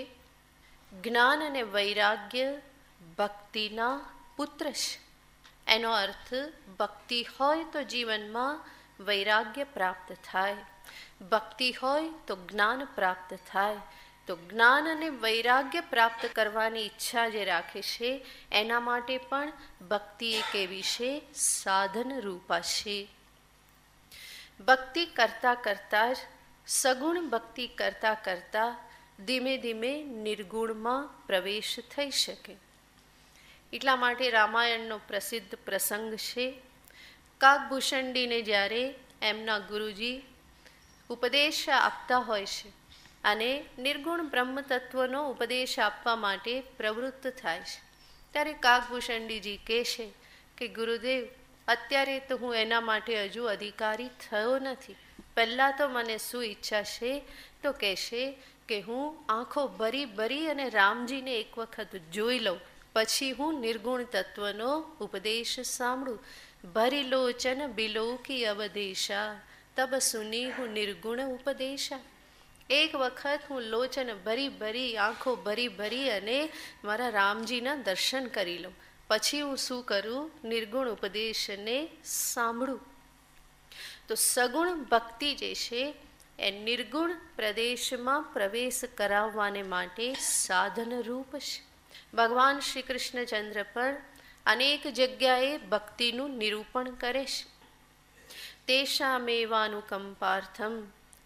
જ્ઞાન અને વૈરાગ્ય ભક્તિના પુત્ર છે. એનો અર્થ ભક્તિ હોય તો જીવનમાં વૈરાગ્ય પ્રાપ્ત થાય, ભક્તિ હોય તો જ્ઞાન પ્રાપ્ત થાય. તો જ્ઞાન અને વૈરાગ્ય પ્રાપ્ત કરવાની ઈચ્છા જે રાખે છે એના માટે પણ ભક્તિ એક એવી છે સાધન રૂપા છે. ભક્તિ કરતા કરતા જ સગુણ ભક્તિ કરતા કરતા ધીમે ધીમે નિર્ગુણમાં પ્રવેશ થઈ શકે. એટલા માટે રામાયણનો પ્રસિદ્ધ પ્રસંગ છે, કાગભૂષણજીને જ્યારે એમના ગુરુજી ઉપદેશ આપતા હોય છે અને નિર્ગુણ બ્રહ્મ તત્વનો ઉપદેશ આપવા માટે પ્રવૃત્ત થાય છે. ત્યારે કાગભૂષણજીજી કહે છે કે ગુરુદેવ, અત્યારે તો હું એના માટે હજુ અધિકારી થયો નથી. પહેલાં તો મને શું ઈચ્છા છે તો કહેશે કે હું આંખો ભરી અને રામજીને એક વખત જોઈ લઉં, પછી હું નિર્ગુણ તત્વનો ઉપદેશ સાંભળું. ભરી લોચન બિલોકી અવદેશા, તબ સુની હું નિર્ગુણ ઉપદેશા. એક વખત હું લોચન ભરી આંખો ભરી અને મારા રામજીના દર્શન કરી લઉં, પછી હું શું કરું? નિર્ગુણ ઉપદેશને સાંભળું. તો સગુણ ભક્તિ જે છે એ નિર્ગુણ પ્રદેશમાં પ્રવેશ કરાવવાને માટે સાધન રૂપ છે. ભગવાન શ્રી કૃષ્ણચંદ્ર પર અનેક જગ્યાએ ભક્તિનું નિરૂપણ કરે છે. તેષામેવાનુકંપાર્થમ,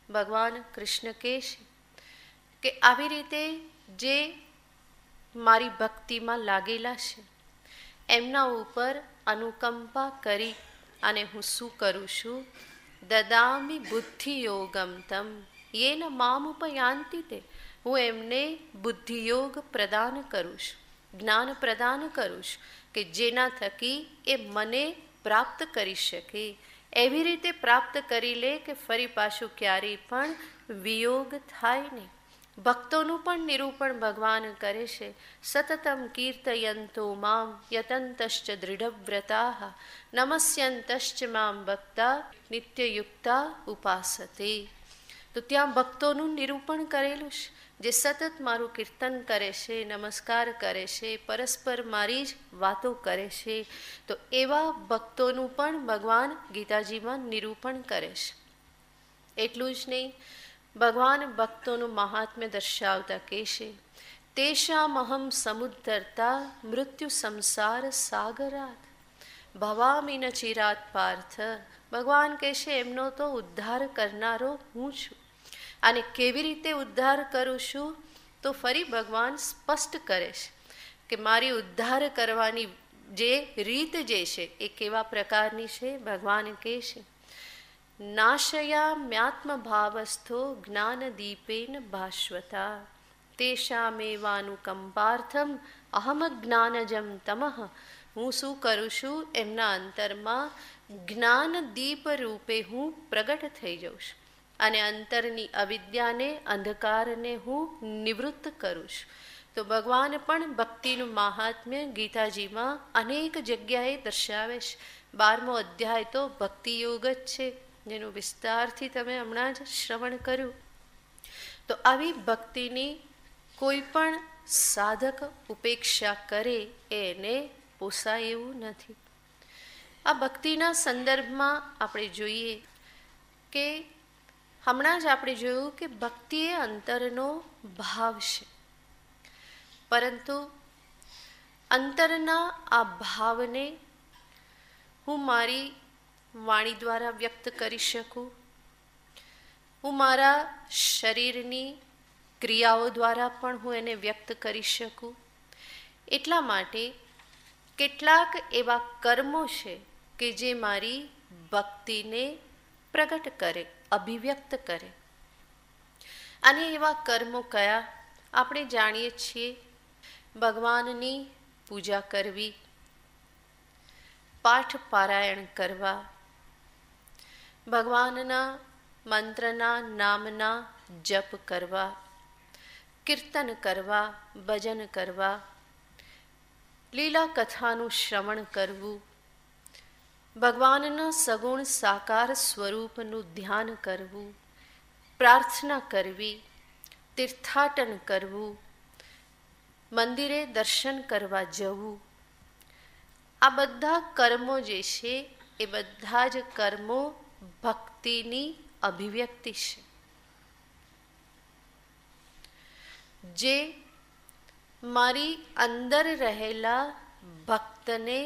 ભગવાન કૃષ્ણ કહે છે કે આવી રીતે જે મારી ભક્તિમાં લાગેલા છે એમના ઉપર અનુકંપા કરી અને હું શું કરું છું? દદામિ બુદ્ધિયોગમ તમ યેન મામ ઉપયાન્તિ તે, હું એમને બુદ્ધિયોગ પ્રદાન કરું છું, જ્ઞાન પ્રદાન કરું છું કે જેના થકી એ મને પ્રાપ્ત કરી શકે. એવી રીતે પ્રાપ્ત કરી લે કે ફરી પાછું ક્યારેય પણ વિયોગ થાય નહીં. ભક્તોનું પણ નિરૂપણ ભગવાન કરે છે. સતતમ કીર્તયંતો મામ યતંતશ્ચ દૃઢવ્રતાઃ નમસ્યંતશ્ચ મામ ભક્તા નિત્યયુક્તા ઉપાસતે. તો ત્યાં ભક્તોનું નિરૂપણ કરેલું છે, જે સતત મારું કીર્તન કરે છે, નમસ્કાર કરે છે, પરસ્પર મારી જ વાતો કરે છે. તો એવા ભક્તોનું પણ ભગવાન ગીતાજીમાં નિરૂપણ કરે છે. એટલું જ નહીં, ભગવાન ભક્તોનું મહાત્મ્ય દર્શાવતા કહે છે તેષામહમ સમુદ્ધરતા મૃત્યુ સંસાર સાગરાત ભવામિ ન ચિરાત પાર્થ. ભગવાન કહે છે એમનો તો ઉદ્ધાર કરનારો હું છું. અને કેવી રીતે ઉદ્ધાર કરું છું? તો ફરી ભગવાન સ્પષ્ટ કરે છે કે મારી ઉદ્ધાર કરવાની જે રીત જે છે એ કેવા પ્રકારની છે. ભગવાન કહે છે નાશયામ્યાત્મ ભાવસ્થો જ્ઞાન દીપેન ભાસ્વતા તેષામેવાનુકંપાર્થમ અહમ જ્ઞાનજમ તમઃ. હું શું કરું છું? એમના અંતરમાં જ્ઞાન દીપ રૂપે હું પ્રગટ થઈ જાઉં છું અને અંતરની અવિદ્યાને, અંધકારને હું નિવૃત્ત કરું છું. તો ભગવાન પણ ભક્તિનું મહાત્મ્ય ગીતાજીમાં અનેક જગ્યાએ દર્શાવે છે. 12મો અધ્યાય તો ભક્તિ યોગ જ છે, જેનું વિસ્તારથી તમે હમણાં જ શ્રવણ કર્યું. તો આવી ભક્તિની કોઈ પણ સાધક ઉપેક્ષા કરે એને પોસાય એવું નથી. આ ભક્તિના સંદર્ભમાં આપણે જોઈએ કે હમણાં જ આપણે જોયું કે ભક્તિ એ અંતરનો ભાવ છે, પરંતુ અંતરના આ ભાવને હું મારી વાણી દ્વારા વ્યક્ત કરી શકું, હું મારા શરીરની ક્રિયાઓ દ્વારા પણ હું એને વ્યક્ત કરી શકું. એટલા માટે કેટલાક એવા કર્મો છે કે જે મારી ભક્તિને પ્રગટ કરે, અભિવ્યક્ત કરે. અને એવા કર્મો કયા? આપણે જાણીએ છીએ, ભગવાનની પૂજા કરવી, પાઠ પારાયણ કરવા, ભગવાનના મંત્રના નામના જપ કરવા, કીર્તન કરવા, ભજન કરવા, લીલા કથાનું શ્રવણ કરવું, ભગવાનના સગુણ સાકાર સ્વરૂપનું ધ્યાન કરવું, પ્રાર્થના કરવી, તીર્થાટન કરવું, મંદિરે દર્શન કરવા જવું. આ બધા કર્મો જે છે એ બધા જ કર્મો ભક્તિની અભિવ્યક્તિ છે, જે મારી અંદર રહેલા ભક્તને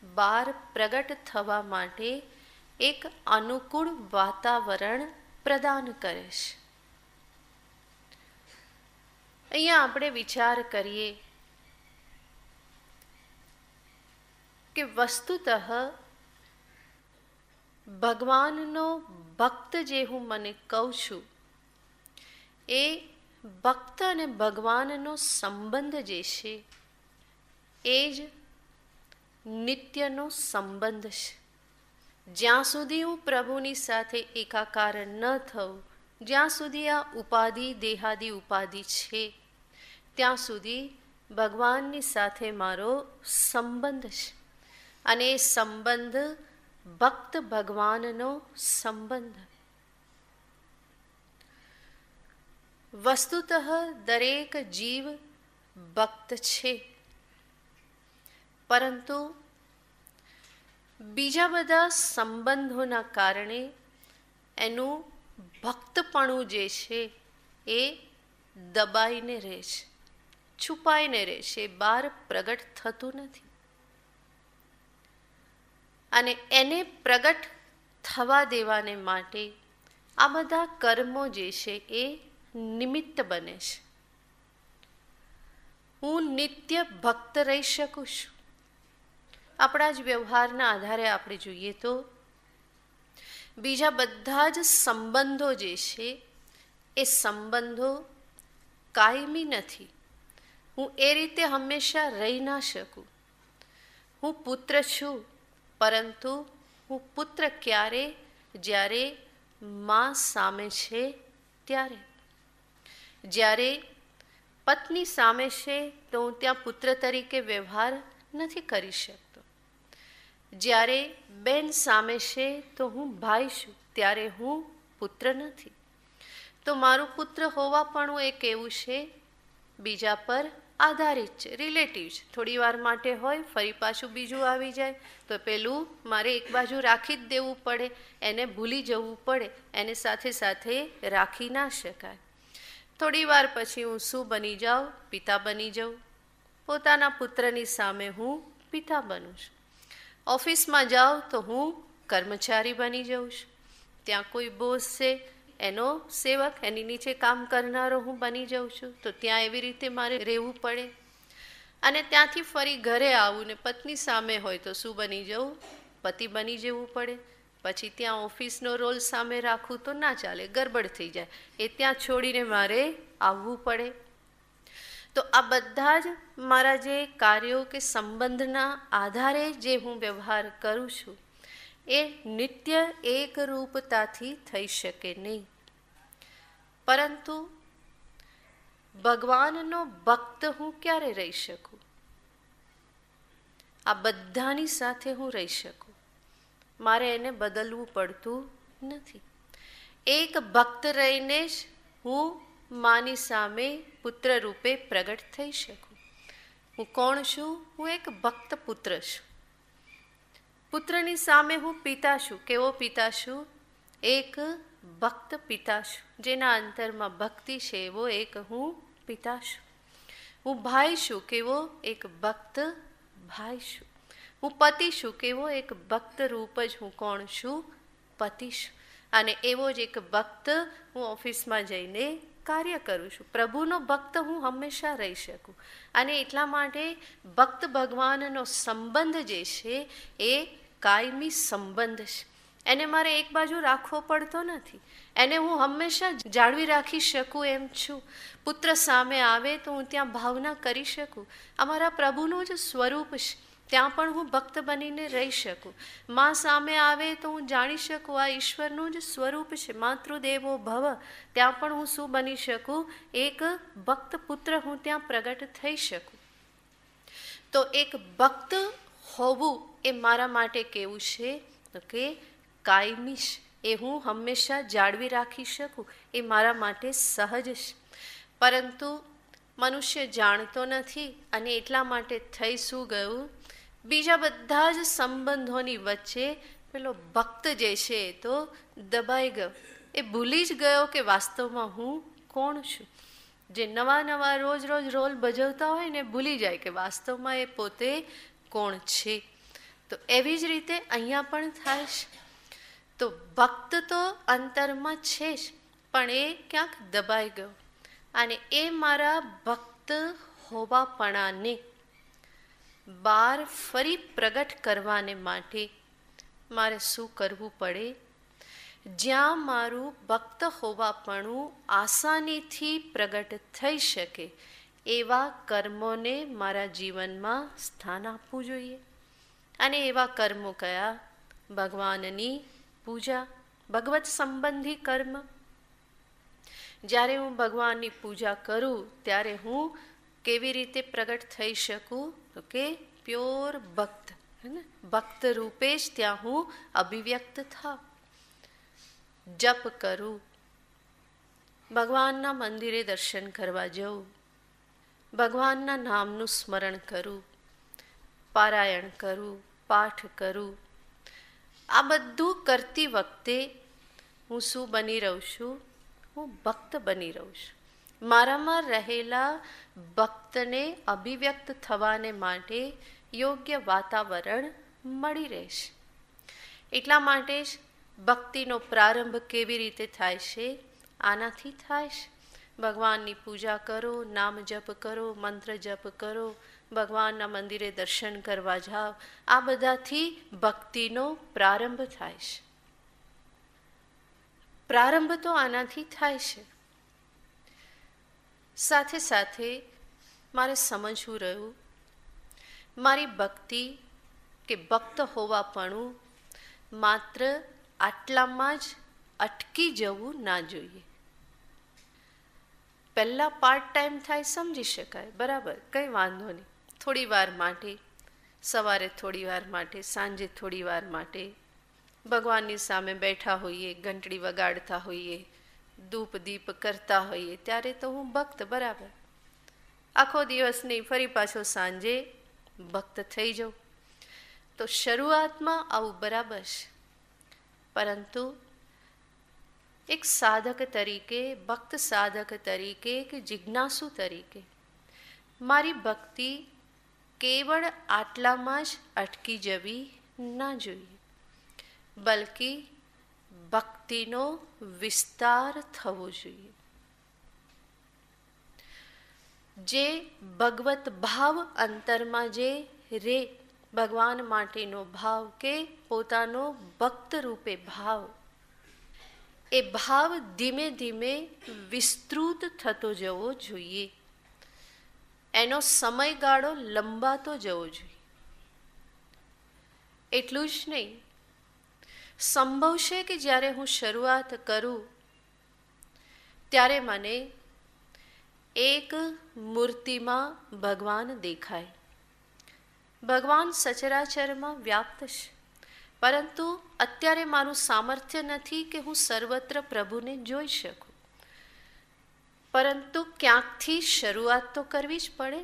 બહાર પ્રગટ થવા માટે એક અનુકૂળ વાતાવરણ પ્રદાન કરે છે. અહીંયા આપણે વિચાર કરીએ કે વસ્તુતઃ ભગવાનનો ભક્ત જે હું મને કહું છું એ ભક્ત અને ભગવાનનો સંબંધ જે છે એ જ નિત્યનો સંબંધ છે. જ્યાં સુધી હું પ્રભુની સાથે એકાકાર ન થઉં, જ્યાં સુધી આ ઉપાધિ દેહાદી ઉપાધિ છે, ત્યાં સુધી ભગવાનની સાથે મારો સંબંધ છે. અને એ સંબંધ ભક્ત ભગવાનનો સંબંધ. વસ્તુતઃ દરેક જીવ ભક્ત છે, પરંતુ બીજા બધા સંબંધોના કારણે એનું ભક્તપણું જે છે એ દબાઈને રહે છે, છુપાઈને રહે છે, બહાર પ્રગટ થતું નથી. અને એને પ્રગટ થવા દેવાને માટે આ બધા કર્મો જે છે એ નિમિત્ત બને છે. હું નિત્ય ભક્ત રહી શકું છું. આપણા જ વ્યવહારના આધારે આપણે જોઈએ તો બીજા બધા જ સંબંધો જે છે એ સંબંધો કાયમી નથી. હું એ રીતે હંમેશા રહી ના શકું. હું પુત્ર છું, પરંતુ હું પુત્ર ક્યારે? જ્યારે મા સામે છે ત્યારે. જ્યારે પત્ની સામે છે તો હું ત્યાં પુત્ર તરીકે વ્યવહાર નથી કરી શકતો. જ્યારે બેન સામે છે તો હું ભાઈ છું, ત્યારે હું પુત્ર નથી. તો મારું પુત્ર હોવાપણું એક એવું છે બીજા પર આધારિત છે, રિલેટિવ છે. થોડી વાર માટે હોય, ફરી પાછું બીજું આવી જાય તો પેલું મારે એક બાજુ રાખી જ દેવું પડે, એને ભૂલી જવું પડે, એને સાથે સાથે રાખી ના શકાય. થોડી વાર પછી હું શું બની જાઉં? પિતા બની જાઉં. પોતાના પુત્રની સામે હું પિતા બનું છું. ઓફિસમાં જાઉં તો હું કર્મચારી બની જાઉં છું. ત્યાં કોઈ બોસ છે, એનો સેવક, એની નીચે કામ કરનારો હું બની જાઉં છું. તો ત્યાં એવી રીતે મારે રહેવું પડે. અને ત્યાંથી ફરી ઘરે આવું ને પત્ની સામે હોય તો શું બની જવું? પતિ બની જવું પડે. પછી ત્યાં ઓફિસનો રોલ સામે રાખવું તો ના ચાલે, ગરબડ થઈ જાય. એ ત્યાં છોડીને મારે આવવું પડે. તો આ બધા જ મારા જે કાર્યો કે સંબંધના આધારે જે હું વ્યવહાર કરું છું એ નિત્ય એકરૂપતાથી થઈ શકે નહીં. પરંતુ ભગવાનનો ભક્ત હું ક્યારે રહી શકું? આ બધાની સાથે હું રહી શકું. મારે એને બદલવું પડતું નથી. એક ભક્ત રહીને જ હું માની સામે પુત્ર રૂપે પ્રગટ થઈ શકું. હું કોણ છું? હું એક ભક્ત પુત્ર છું. પુત્રની સામે હું પિતા છું. કેવો પિતા છું? એક ભક્ત પિતા છું. જેના અંતરમાં ભક્તિ છે એવો એક હું પિતા છું. હું ભાઈ છું. કેવો? એક ભક્ત ભાઈ છું. હું પતિ છું. કેવો? એક ભક્ત રૂપ જ હું કોણ છું? પતિ છું. અને એવો જ એક ભક્ત હું ઓફિસમાં જઈને કાર્ય કરું છું. પ્રભુનો ભક્ત હું હંમેશા રહી શકું. અને એટલા માટે ભક્ત ભગવાનનો સંબંધ જે છે એ કાયમી સંબંધ છે. એને મારે એક બાજુ રાખવો પડતો નથી. એને હું હંમેશા જાળવી રાખી શકું એમ છું. પુત્ર સામે આવે તો હું ત્યાં ભાવના કરી શકું. અમારા પ્રભુનું જ સ્વરૂપ છે, ત્યાં પણ હું ભક્ત બનીને રહી શકું. મા સામે આવે તો હું જાણી શકું આ ઈશ્વરનું જ સ્વરૂપ છે, માતૃદેવો ભવ. ત્યાં પણ હું શું બની શકું? એક ભક્ત પુત્ર હું ત્યાં પ્રગટ થઈ શકું. તો એક ભક્ત હોવું એ મારા માટે કેવું છે? તો કે કાયમી છે. એ હું હંમેશા જાળવી રાખી શકું. એ મારા માટે સહજ છે. પરંતુ મનુષ્ય જાણતો નથી અને એટલા માટે થઈ શું ગયું? બીજા બધા જ સંબંધોની વચ્ચે પેલો ભક્ત જે છે એ તો દબાઈ ગયો. એ ભૂલી જ ગયો કે વાસ્તવમાં હું કોણ છું. જે નવા નવા રોજ રોજ રોલ ભજવતા હોય ને ભૂલી જાય કે વાસ્તવમાં એ પોતે કોણ છે. તો એવી જ રીતે અહીંયા પણ થાય છે. તો ભક્ત તો અંતરમાં છે જ, પણ એ ક્યાંક દબાઈ ગયો. અને એ મારા ભક્ત હોવાપણાને બહાર ફરી પ્રગટ કરવાને માટે મારે શું કરવું પડે? જ્યાં મારું ભક્ત હોવાપણું આસાનીથી પ્રગટ થઈ શકે એવા કર્મોને મારા જીવનમાં સ્થાન આપવું જોઈએ. અને એવા કર્મો કયા? ભગવાનની પૂજા, ભગવત સંબંધી કર્મ. જ્યારે હું ભગવાનની પૂજા કરું ત્યારે હું કેવી રીતે પ્રગટ થઈ શકું? તો કે પ્યોર ભક્ત, હે ને, ભક્ત રૂપે જ ત્યાં હું અભિવ્યક્ત થાઉં. જપ કરું, ભગવાનના મંદિરે દર્શન કરવા જવું, ભગવાનના નામનું સ્મરણ કરું, પારાયણ કરું, પાઠ કરું. આ બધું કરતી વખતે હું શું બની રહું છું? હું ભક્ત બની રહું છું. મારામાં રહેલા ભક્તને અભિવ્યક્ત થવાને માટે યોગ્ય વાતાવરણ મળી રહેશે. એટલા માટે જ ભક્તિનો પ્રારંભ કેવી રીતે થાય છે? આનાથી થાય છે. ભગવાનની પૂજા કરો, નામ જપ કરો, મંત્ર જપ કરો, ભગવાનના મંદિરે દર્શન કરવા જાઓ. આ બધાથી ભક્તિનો પ્રારંભ થાય છે. પ્રારંભ તો આનાથી થાય છે. સાથે સાથે મારે સમજવું રહ્યું, મારી ભક્તિ કે ભક્ત હોવાપણું માત્ર આટલામાં જ અટકી જવું ના જોઈએ. પહેલાં પાર્ટ ટાઈમ થાય સમજી શકાય, બરાબર, કંઈ વાંધો નહીં. થોડી વાર માટે, સવારે થોડી વાર માટે, સાંજે થોડી વાર માટે ભગવાનની સામે બેઠા હોઈએ, ઘંટડી વગાડતા હોઈએ, ધૂપ દીપ કરતા હોઈએ, ત્યારે તો હું ભક્ત, બરાબર. આખો દિવસ નહીં, ફરી પાછો સાંજે ભક્ત થઈ જાઉં. તો શરૂઆતમાં આવું બરાબર છે, પરંતુ એક સાધક તરીકે, ભક્ત સાધક તરીકે કે જિજ્ઞાસુ તરીકે મારી ભક્તિ કેવળ આટલામાં જ અટકી જવી ના જોઈએ, બલ્કિ ભક્તિનો વિસ્તાર થવો જોઈએ. જે ભગવત ભાવ અંતરમાં જે રે, ભગવાન માટેનો ભાવ કે પોતાનો ભક્ત રૂપે ભાવ, એ ભાવ ધીમે ધીમે વિસ્તૃત થતો જવો જોઈએ. એનો સમયગાળો લંબાતો જવો જોઈએ. એટલું જ નહીં, સંભવ છે કે જ્યારે હું શરૂઆત કરું ત્યારે મને એક મૂર્તિમાં ભગવાન દેખાય. ભગવાન સચરાચરમાં વ્યાપ્ત છે, પરંતુ અત્યારે મારું સામર્થ્ય નથી કે હું સર્વત્ર પ્રભુને જોઈ શકું. પરંતુ ક્યાંકથી શરૂઆત તો કરવી જ પડે.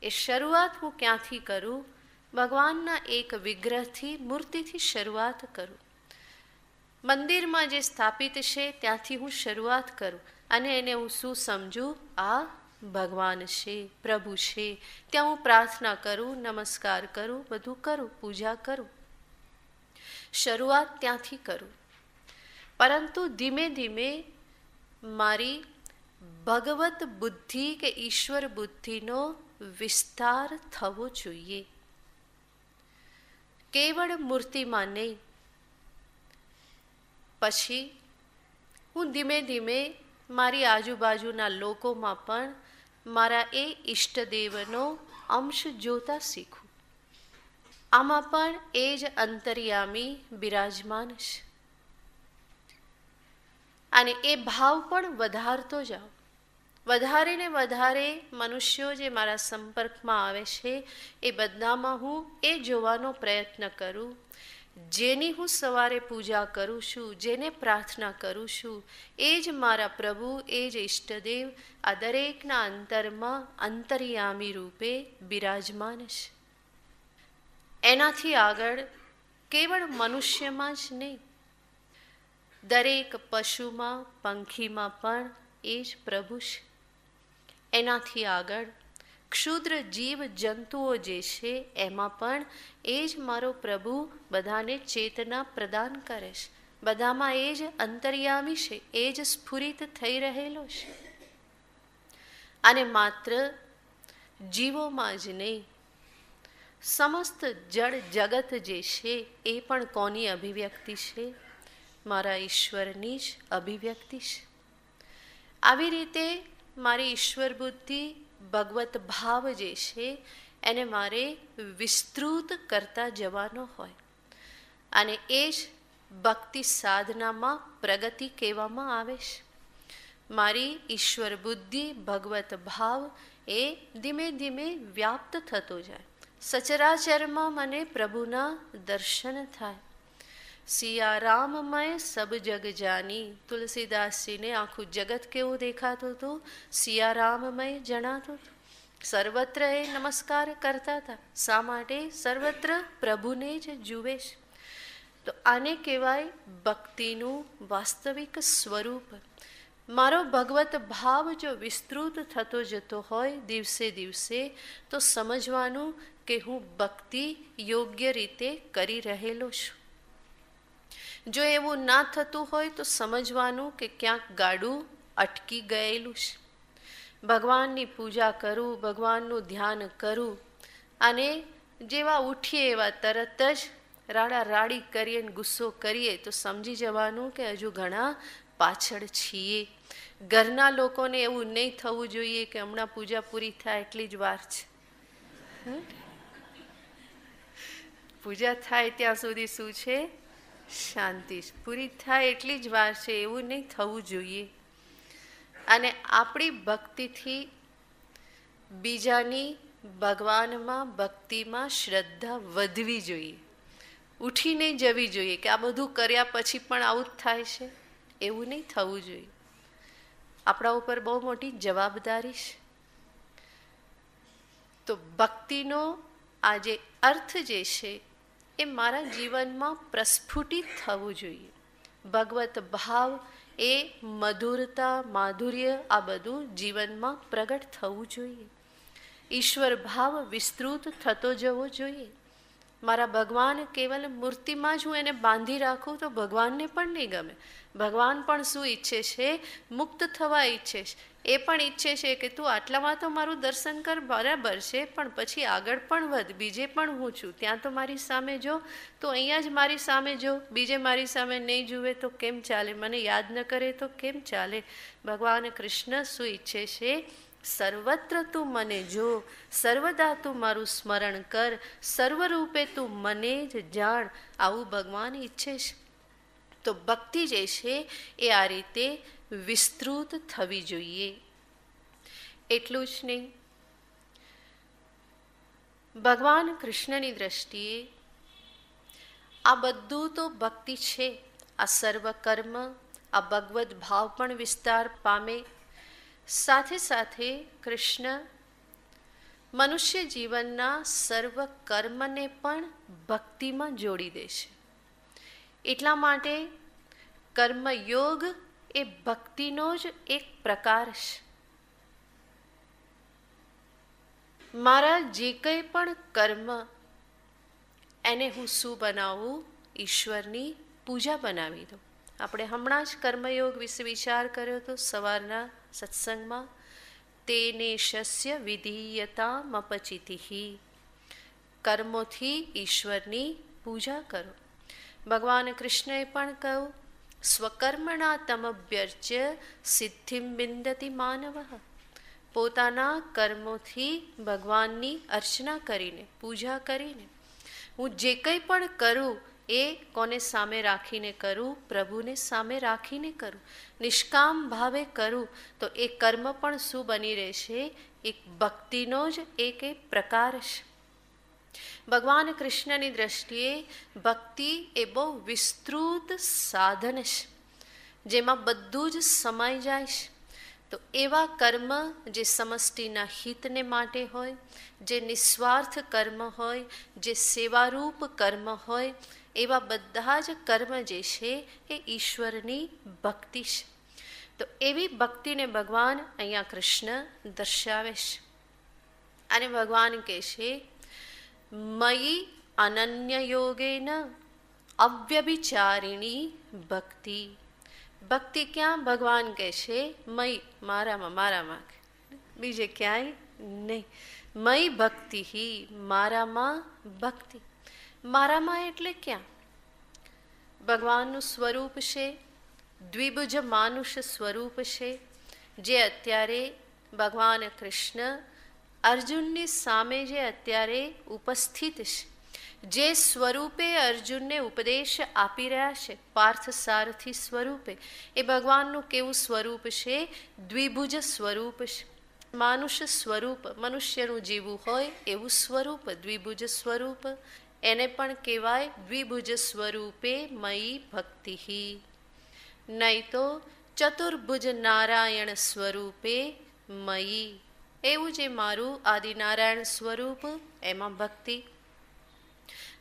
એ શરૂઆત હું ક્યાંથી કરું? ભગવાનના એક વિગ્રહથી, મૂર્તિથી શરૂઆત કરું. મંદિરમાં જે સ્થાપિત છે ત્યાંથી હું શરૂઆત કરું અને એને હું શું સમજું? આ ભગવાન છે, પ્રભુ છે. ત્યાં હું પ્રાર્થના કરું, નમસ્કાર કરું, બધું કરું, પૂજા કરું. શરૂઆત ત્યાંથી કરું. પરંતુ ધીમે ધીમે મારી ભગવત બુદ્ધિ કે ઈશ્વર બુદ્ધિનો વિસ્તાર થવો જોઈએ. કેવળ મૂર્તિમાં નહીં. પછી હું ધીમે ધીમે મારી આજુબાજુના લોકોમાં પણ મારા એ ઈષ્ટદેવનો અંશ જોતા શીખું. આમાં પણ એ જ અંતર્યામી બિરાજમાન છે. અને એ ભાવ પણ વધારતો જાઉં. વધારે ને વધારે મનુષ્યો જે મારા સંપર્કમાં આવે છે એ બધામાં હું એ જોવાનો પ્રયત્ન કરું, જેની હું સવારે પૂજા કરું છું, જેને પ્રાર્થના કરું છું, એ જ મારા પ્રભુ, એ જ ઈષ્ટદેવ આ દરેકના અંતરમાં અંતર્યામી રૂપે બિરાજમાન છે. એનાથી આગળ કેવળ મનુષ્યમાં જ નહીં, દરેક પશુમાં, પંખીમાં પણ એ જ પ્રભુ છે. એનાથી આગળ ક્ષુદ્ર જીવ જંતુઓ જે છે એમાં પણ એ જ મારો પ્રભુ બધાને ચેતના પ્રદાન કરે છે. બધામાં એ જ અંતર્યામી છે, એ જ સ્ફુરિત થઈ રહેલો છે. અને માત્ર જીવોમાં જ નહીં, સમસ્ત જળ જગત જે છે એ પણ કોની અભિવ્યક્તિ છે? મારા ઈશ્વરની જ અભિવ્યક્તિ છે. આવી રીતે મારી ઈશ્વર બુદ્ધિ ભગવત ભાવ જે છે એને મારે વિસ્તૃત કરતા જવાનો હોય, અને એ જ ભક્તિ સાધનામાં પ્રગતિ કહેવામાં આવે છે. મારી ઈશ્વર બુદ્ધિ ભગવત ભાવ એ ધીમે ધીમે વ્યાપ્ત થતો જાય. સચરાચરમાં મને પ્રભુના દર્શન થાય. સિયારામમય સબ જગ જાની, તુલસીદાસજીને આખું જગત કેવું દેખાતું હતું? સિયારામમય જણાતું હતું. સર્વત્ર એ નમસ્કાર કરતા હતા. શા માટે? સર્વત્ર પ્રભુને જ જુએ છે. તો આને કહેવાય ભક્તિનું વાસ્તવિક સ્વરૂપ. મારો ભગવત ભાવ જો વિસ્તૃત થતો જતો હોય દિવસે દિવસે, તો સમજવાનું કે હું ભક્તિ યોગ્ય રીતે કરી રહેલો છું. જો એવું ના થતું હોય તો સમજવાનું કે ક્યાંક ગાડું અટકી ગયેલું છે. ભગવાનની પૂજા કરું, ભગવાનનું ધ્યાન કરું, અને જેવા ઉઠીએ એવા તરત જ રાડા રાડી કરીએ ને ગુસ્સો કરીએ તો સમજી જવાનું કે હજુ ઘણા પાછળ છીએ. ઘરના લોકોને એવું નહીં થવું જોઈએ કે હમણાં પૂજા પૂરી થાય એટલી જ વાર છે. પૂજા થાય ત્યાં સુધી શું છે? શાંતિ. પૂરી થાય એટલી જ વાર છે, એવું નહીં થવું જોઈએ. અને આપણી ભક્તિથી બીજાની ભગવાનમાં ભક્તિમાં શ્રદ્ધા વધવી જોઈએ. ઉઠી નહીં જવી જોઈએ કે આ બધું કર્યા પછી પણ આવું જ થાય છે, એવું નહીં થવું જોઈએ. આપણા ઉપર બહુ મોટી જવાબદારી છે. તો ભક્તિનો આ જે અર્થ જે છે એ મારા જીવનમાં પ્રસ્ફુટિત થવું જોઈએ. ભગવત ભાવ એ મધુરતા, માધુર્ય આ બધું જીવનમાં પ્રગટ થવું જોઈએ. ઈશ્વર ભાવ વિસ્તૃત થતો જવો જોઈએ. મારા ભગવાન કેવલ મૂર્તિમાં જ હું એને બાંધી રાખું તો ભગવાનને પણ નહીં ગમે. ભગવાન પણ શું ઈચ્છે છે? મુક્ત થવા ઈચ્છે છે. એ પણ ઈચ્છે છે કે તું આટલામાં તો મારું દર્શન કર, બરાબર છે, પણ પછી આગળ પણ વધ, બીજે પણ હું છું, ત્યાં તો મારી સામે જો, તો અહીંયા જ મારી સામે જો, બીજે મારી સામે નહીં જુએ તો કેમ ચાલે? મને યાદ ન કરે તો કેમ ચાલે? ભગવાન કૃષ્ણ શું ઈચ્છે છે? સર્વત્ર તું મને જો, સર્વદા તું મારું સ્મરણ કર, સર્વરૂપે તું મને જ જાણ, આવું ભગવાન ઈચ્છે છે. તો ભક્તિ જે છે એ આ રીતે વિસ્તૃત થવી જોઈએ. એટલું જ નહીં, ભગવાન કૃષ્ણની દ્રષ્ટિએ આ બધું તો ભક્તિ છે. આ સર્વ કર્મ, આ ભગવદ ભાવ પણ વિસ્તાર પામે. સાથે સાથે કૃષ્ણ મનુષ્ય જીવનના સર્વ કર્મને પણ ભક્તિમાં જોડી દે છે. એટલા માટે કર્મયોગ એ ભક્તિનો જ એક પ્રકાર છે. મારા જે કંઈ પણ કર્મ એને હું શું બનાવું? ઈશ્વરની પૂજા બનાવી દઉં. આપણે હમણાં જ કર્મયોગ વિશે વિચાર કર્યો હતો સવારના સત્સંગમાં. તેને શસ્ય વિધીયતામપચિતિઃ. કર્મોથી ઈશ્વરની પૂજા કરો. ભગવાન કૃષ્ણએ પણ કહ્યું, સ્વકર્મણા તમભ્યર્ચ્ય સિદ્ધિમ વિંદતિ માનવ. પોતાના કર્મોથી ભગવાનની અર્ચના કરીને, પૂજા કરીને, હું જે કંઈ પણ કરું એ કોને સામે રાખીને કરું? પ્રભુને સામે રાખીને કરું. નિષ્કામ ભાવે કરું તો એ કર્મ પણ શું બની રહેશે? એક ભક્તિનો જ એક પ્રકાર છે. ભગવાન કૃષ્ણની દ્રષ્ટિએ ભક્તિ એ બહુ વિસ્તૃત સાધન છે, જેમાં બધું જ સમાઈ જાય છે. તો એવા કર્મ જે સમષ્ટિના હિતને માટે હોય, જે નિસ્વાર્થ કર્મ હોય, જે સેવારૂપ કર્મ હોય, એવા બધા જ કર્મ જે છે એ ઈશ્વરની ભક્તિ છે. તો એવી ભક્તિને ભગવાન અહીંયા કૃષ્ણ દર્શાવે છે. અને ભગવાન કહે છે, મયી અનન્ય યોગેન અવ્યભિચારિણી ભક્તિ. ભક્તિ ક્યાં? ભગવાન કહે છે મયી, મારામાં, મારામાં, બીજે ક્યાંય નહીં. મયી ભક્તિ, મારામાં ભક્તિ. મારામાં એટલે ક્યાં? ભગવાનનું સ્વરૂપ છે, દ્વિભુજ માનુષ સ્વરૂપ છે, જે અત્યારે ભગવાન કૃષ્ણ અર્જુનની સામે જે અત્યારે ઉપસ્થિત છે, જે સ્વરૂપે અર્જુનને ઉપદેશ આપી રહ્યા છે, પાર્થ સારથી સ્વરૂપે, એ ભગવાનનું કેવું સ્વરૂપ છે? દ્વિભુજ સ્વરૂપ છે. માનુષ્ય સ્વરૂપ, મનુષ્યનું જીવવું હોય એવું સ્વરૂપ, દ્વિભુજ સ્વરૂપ, એને પણ કહેવાય દ્વિભુજ સ્વરૂપે મયી ભક્તિ. નહીં તો ચતુર્ભુજ નારાયણ સ્વરૂપે મયી, એવું જે મારું આદિનારાયણ સ્વરૂપ, એમાં ભક્તિ.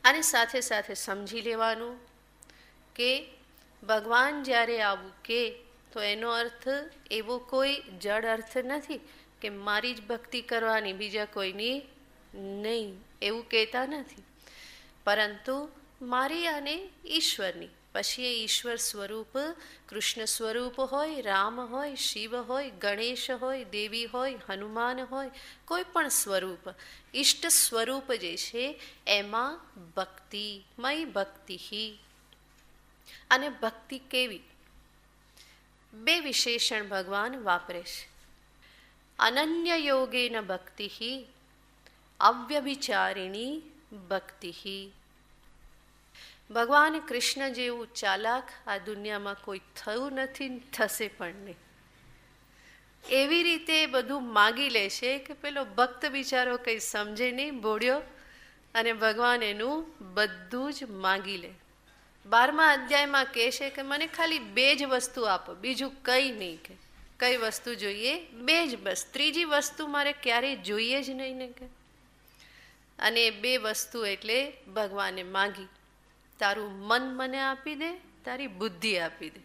અને સાથે સાથે સમજી લેવાનું કે ભગવાન જ્યારે આવું કે, તો એનો અર્થ એવો કોઈ જડ અર્થ નથી કે મારી જ ભક્તિ કરવાની, બીજા કોઈની નહીં, એવું કહેતા નથી. પરંતુ મારી અને ઈશ્વરની, પછી એ ઈશ્વર સ્વરૂપ કૃષ્ણ સ્વરૂપ હોય, રામ હોય, શિવ હોય, ગણેશ હોય, દેવી હોય, હનુમાન હોય, કોઈ પણ સ્વરૂપ, ઈષ્ટ સ્વરૂપ જે છે એમાં ભક્તિ, મય ભક્તિ. અને ભક્તિ કેવી? બે વિશેષણ ભગવાન વાપરે છે. અનન્ય યોગેન ભક્તિ, અવ્યભિચારિણી ભક્તિ. ભગવાન કૃષ્ણ જેવું ચાલાક આ દુનિયામાં કોઈ થયું નથી, થશે પણ નહીં. એવી રીતે બધું માગી લે છે કે પેલો ભક્ત બિચારો કંઈ સમજે નહીં, ભોળ્યો, અને ભગવાન એનું બધું જ માગી લે. 12મા અધ્યાયમાં કહે છે કે મને ખાલી બે જ વસ્તુ આપો, બીજું કંઈ નહીં. કે કઈ વસ્તુ જોઈએ? બે જ બસ, ત્રીજી વસ્તુ મારે ક્યારેય જોઈએ જ નહીં ને. કે અને એ બે વસ્તુ એટલે ભગવાને માગી, તારું મન મને આપી દે, તારી બુદ્ધિ આપી દે.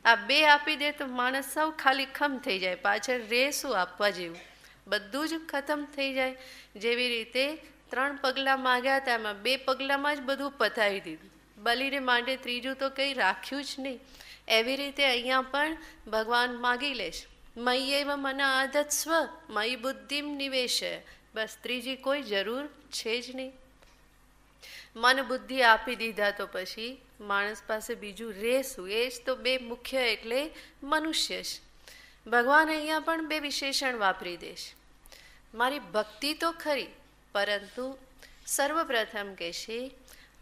આ બે આપી દે તો માણસ સૌ ખાલી ખમ થઈ જાય, પાછળ રે શું આપવા જેવું, બધું જ ખતમ થઈ જાય. જેવી રીતે 3 પગલાં માગ્યા હતા, એમાં 2 પગલાંમાં જ બધું પતાવી દીધું, બલીને માટે ત્રીજું તો કંઈ રાખ્યું જ નહીં. એવી રીતે અહીંયા પણ ભગવાન માગી લેશે, મય્યેવ મન આધત સ્વ મયી બુદ્ધિમ નિવેશ, બસ ત્રીજી કોઈ જરૂર છે જ નહીં. મન બુદ્ધિ આપી દીધા તો પછી માણસ પાસે બીજું રહેશું, એ જ તો બે મુખ્ય એટલે મનુષ્ય છે. ભગવાન અહીંયા પણ બે વિશેષણ વાપરી દેશે. મારી ભક્તિ તો ખરી, પરંતુ સર્વપ્રથમ કહેશે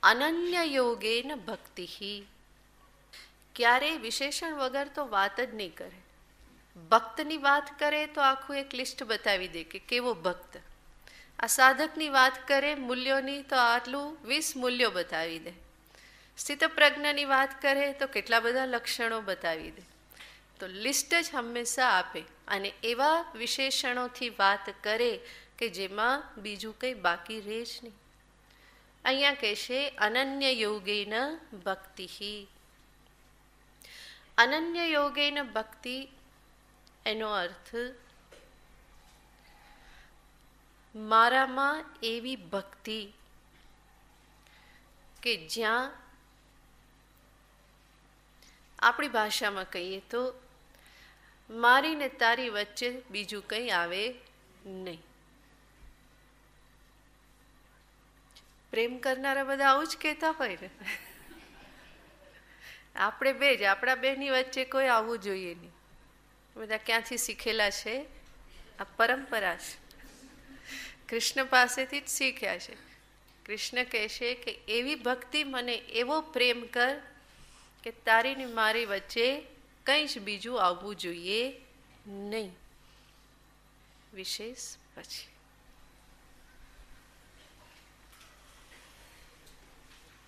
અનન્ય યોગેન ભક્તિ. ક્યારેય વિશેષણ વગર તો વાત જ નહીં કરે. ભક્તની વાત કરે તો આખું એક લિસ્ટ બતાવી દે કે કેવો ભક્ત. આ સાધકની વાત કરે મૂલ્યોની તો આટલું 20 મૂલ્યો બતાવી દે. સ્થિતપ્રજ્ઞની વાત કરે તો કેટલા બધા લક્ષણો બતાવી દે. તો લિસ્ટ જ હંમેશા આપે, અને એવા વિશેષણોથી વાત કરે કે જેમાં બીજું કંઈ બાકી રહે જ નહીં. અહીંયા કહેશે અનન્ય યોગેન ભક્તિ. અનન્ય યોગેન ભક્તિ એનો અર્થ મારામાં એવી ભક્તિ કે જ્યાં આપણી ભાષામાં કહીએ તો મારી ને તારી વચ્ચે બીજું કંઈ આવે નહીં. પ્રેમ કરનારા બધા આવું જ કહેતા હોય ને, આપણે બે જ, આપણા બેની વચ્ચે કોઈ આવવું જોઈએ નહીં. બધા ક્યાંથી શીખેલા છે? આ પરંપરા છે, કૃષ્ણ પાસેથી જ શીખ્યા છે. કૃષ્ણ કહેશે કે એવી ભક્તિ, મને એવો પ્રેમ કર કે તારી ને મારી વચ્ચે કંઈ જ બીજું આવવું જોઈએ નહીં. વિશેષ પછી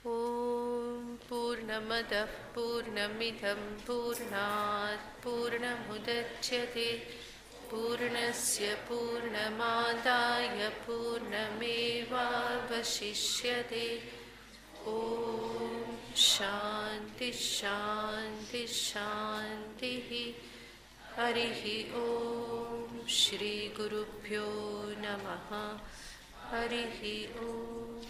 ઓમ પૂર્ણમદ પૂર્ણમિદં પૂર્ણાત પૂર્ણમુદચ્યતે પૂર્ણસ્ય પૂર્ણમાદાય પૂર્ણમેવાવશિષ્યતે. ઓમ શાંતિ શાંતિ શાંતિ. હરિ ઓમ શ્રી ગુરુભ્યો નમઃ. હરિ ઓમ.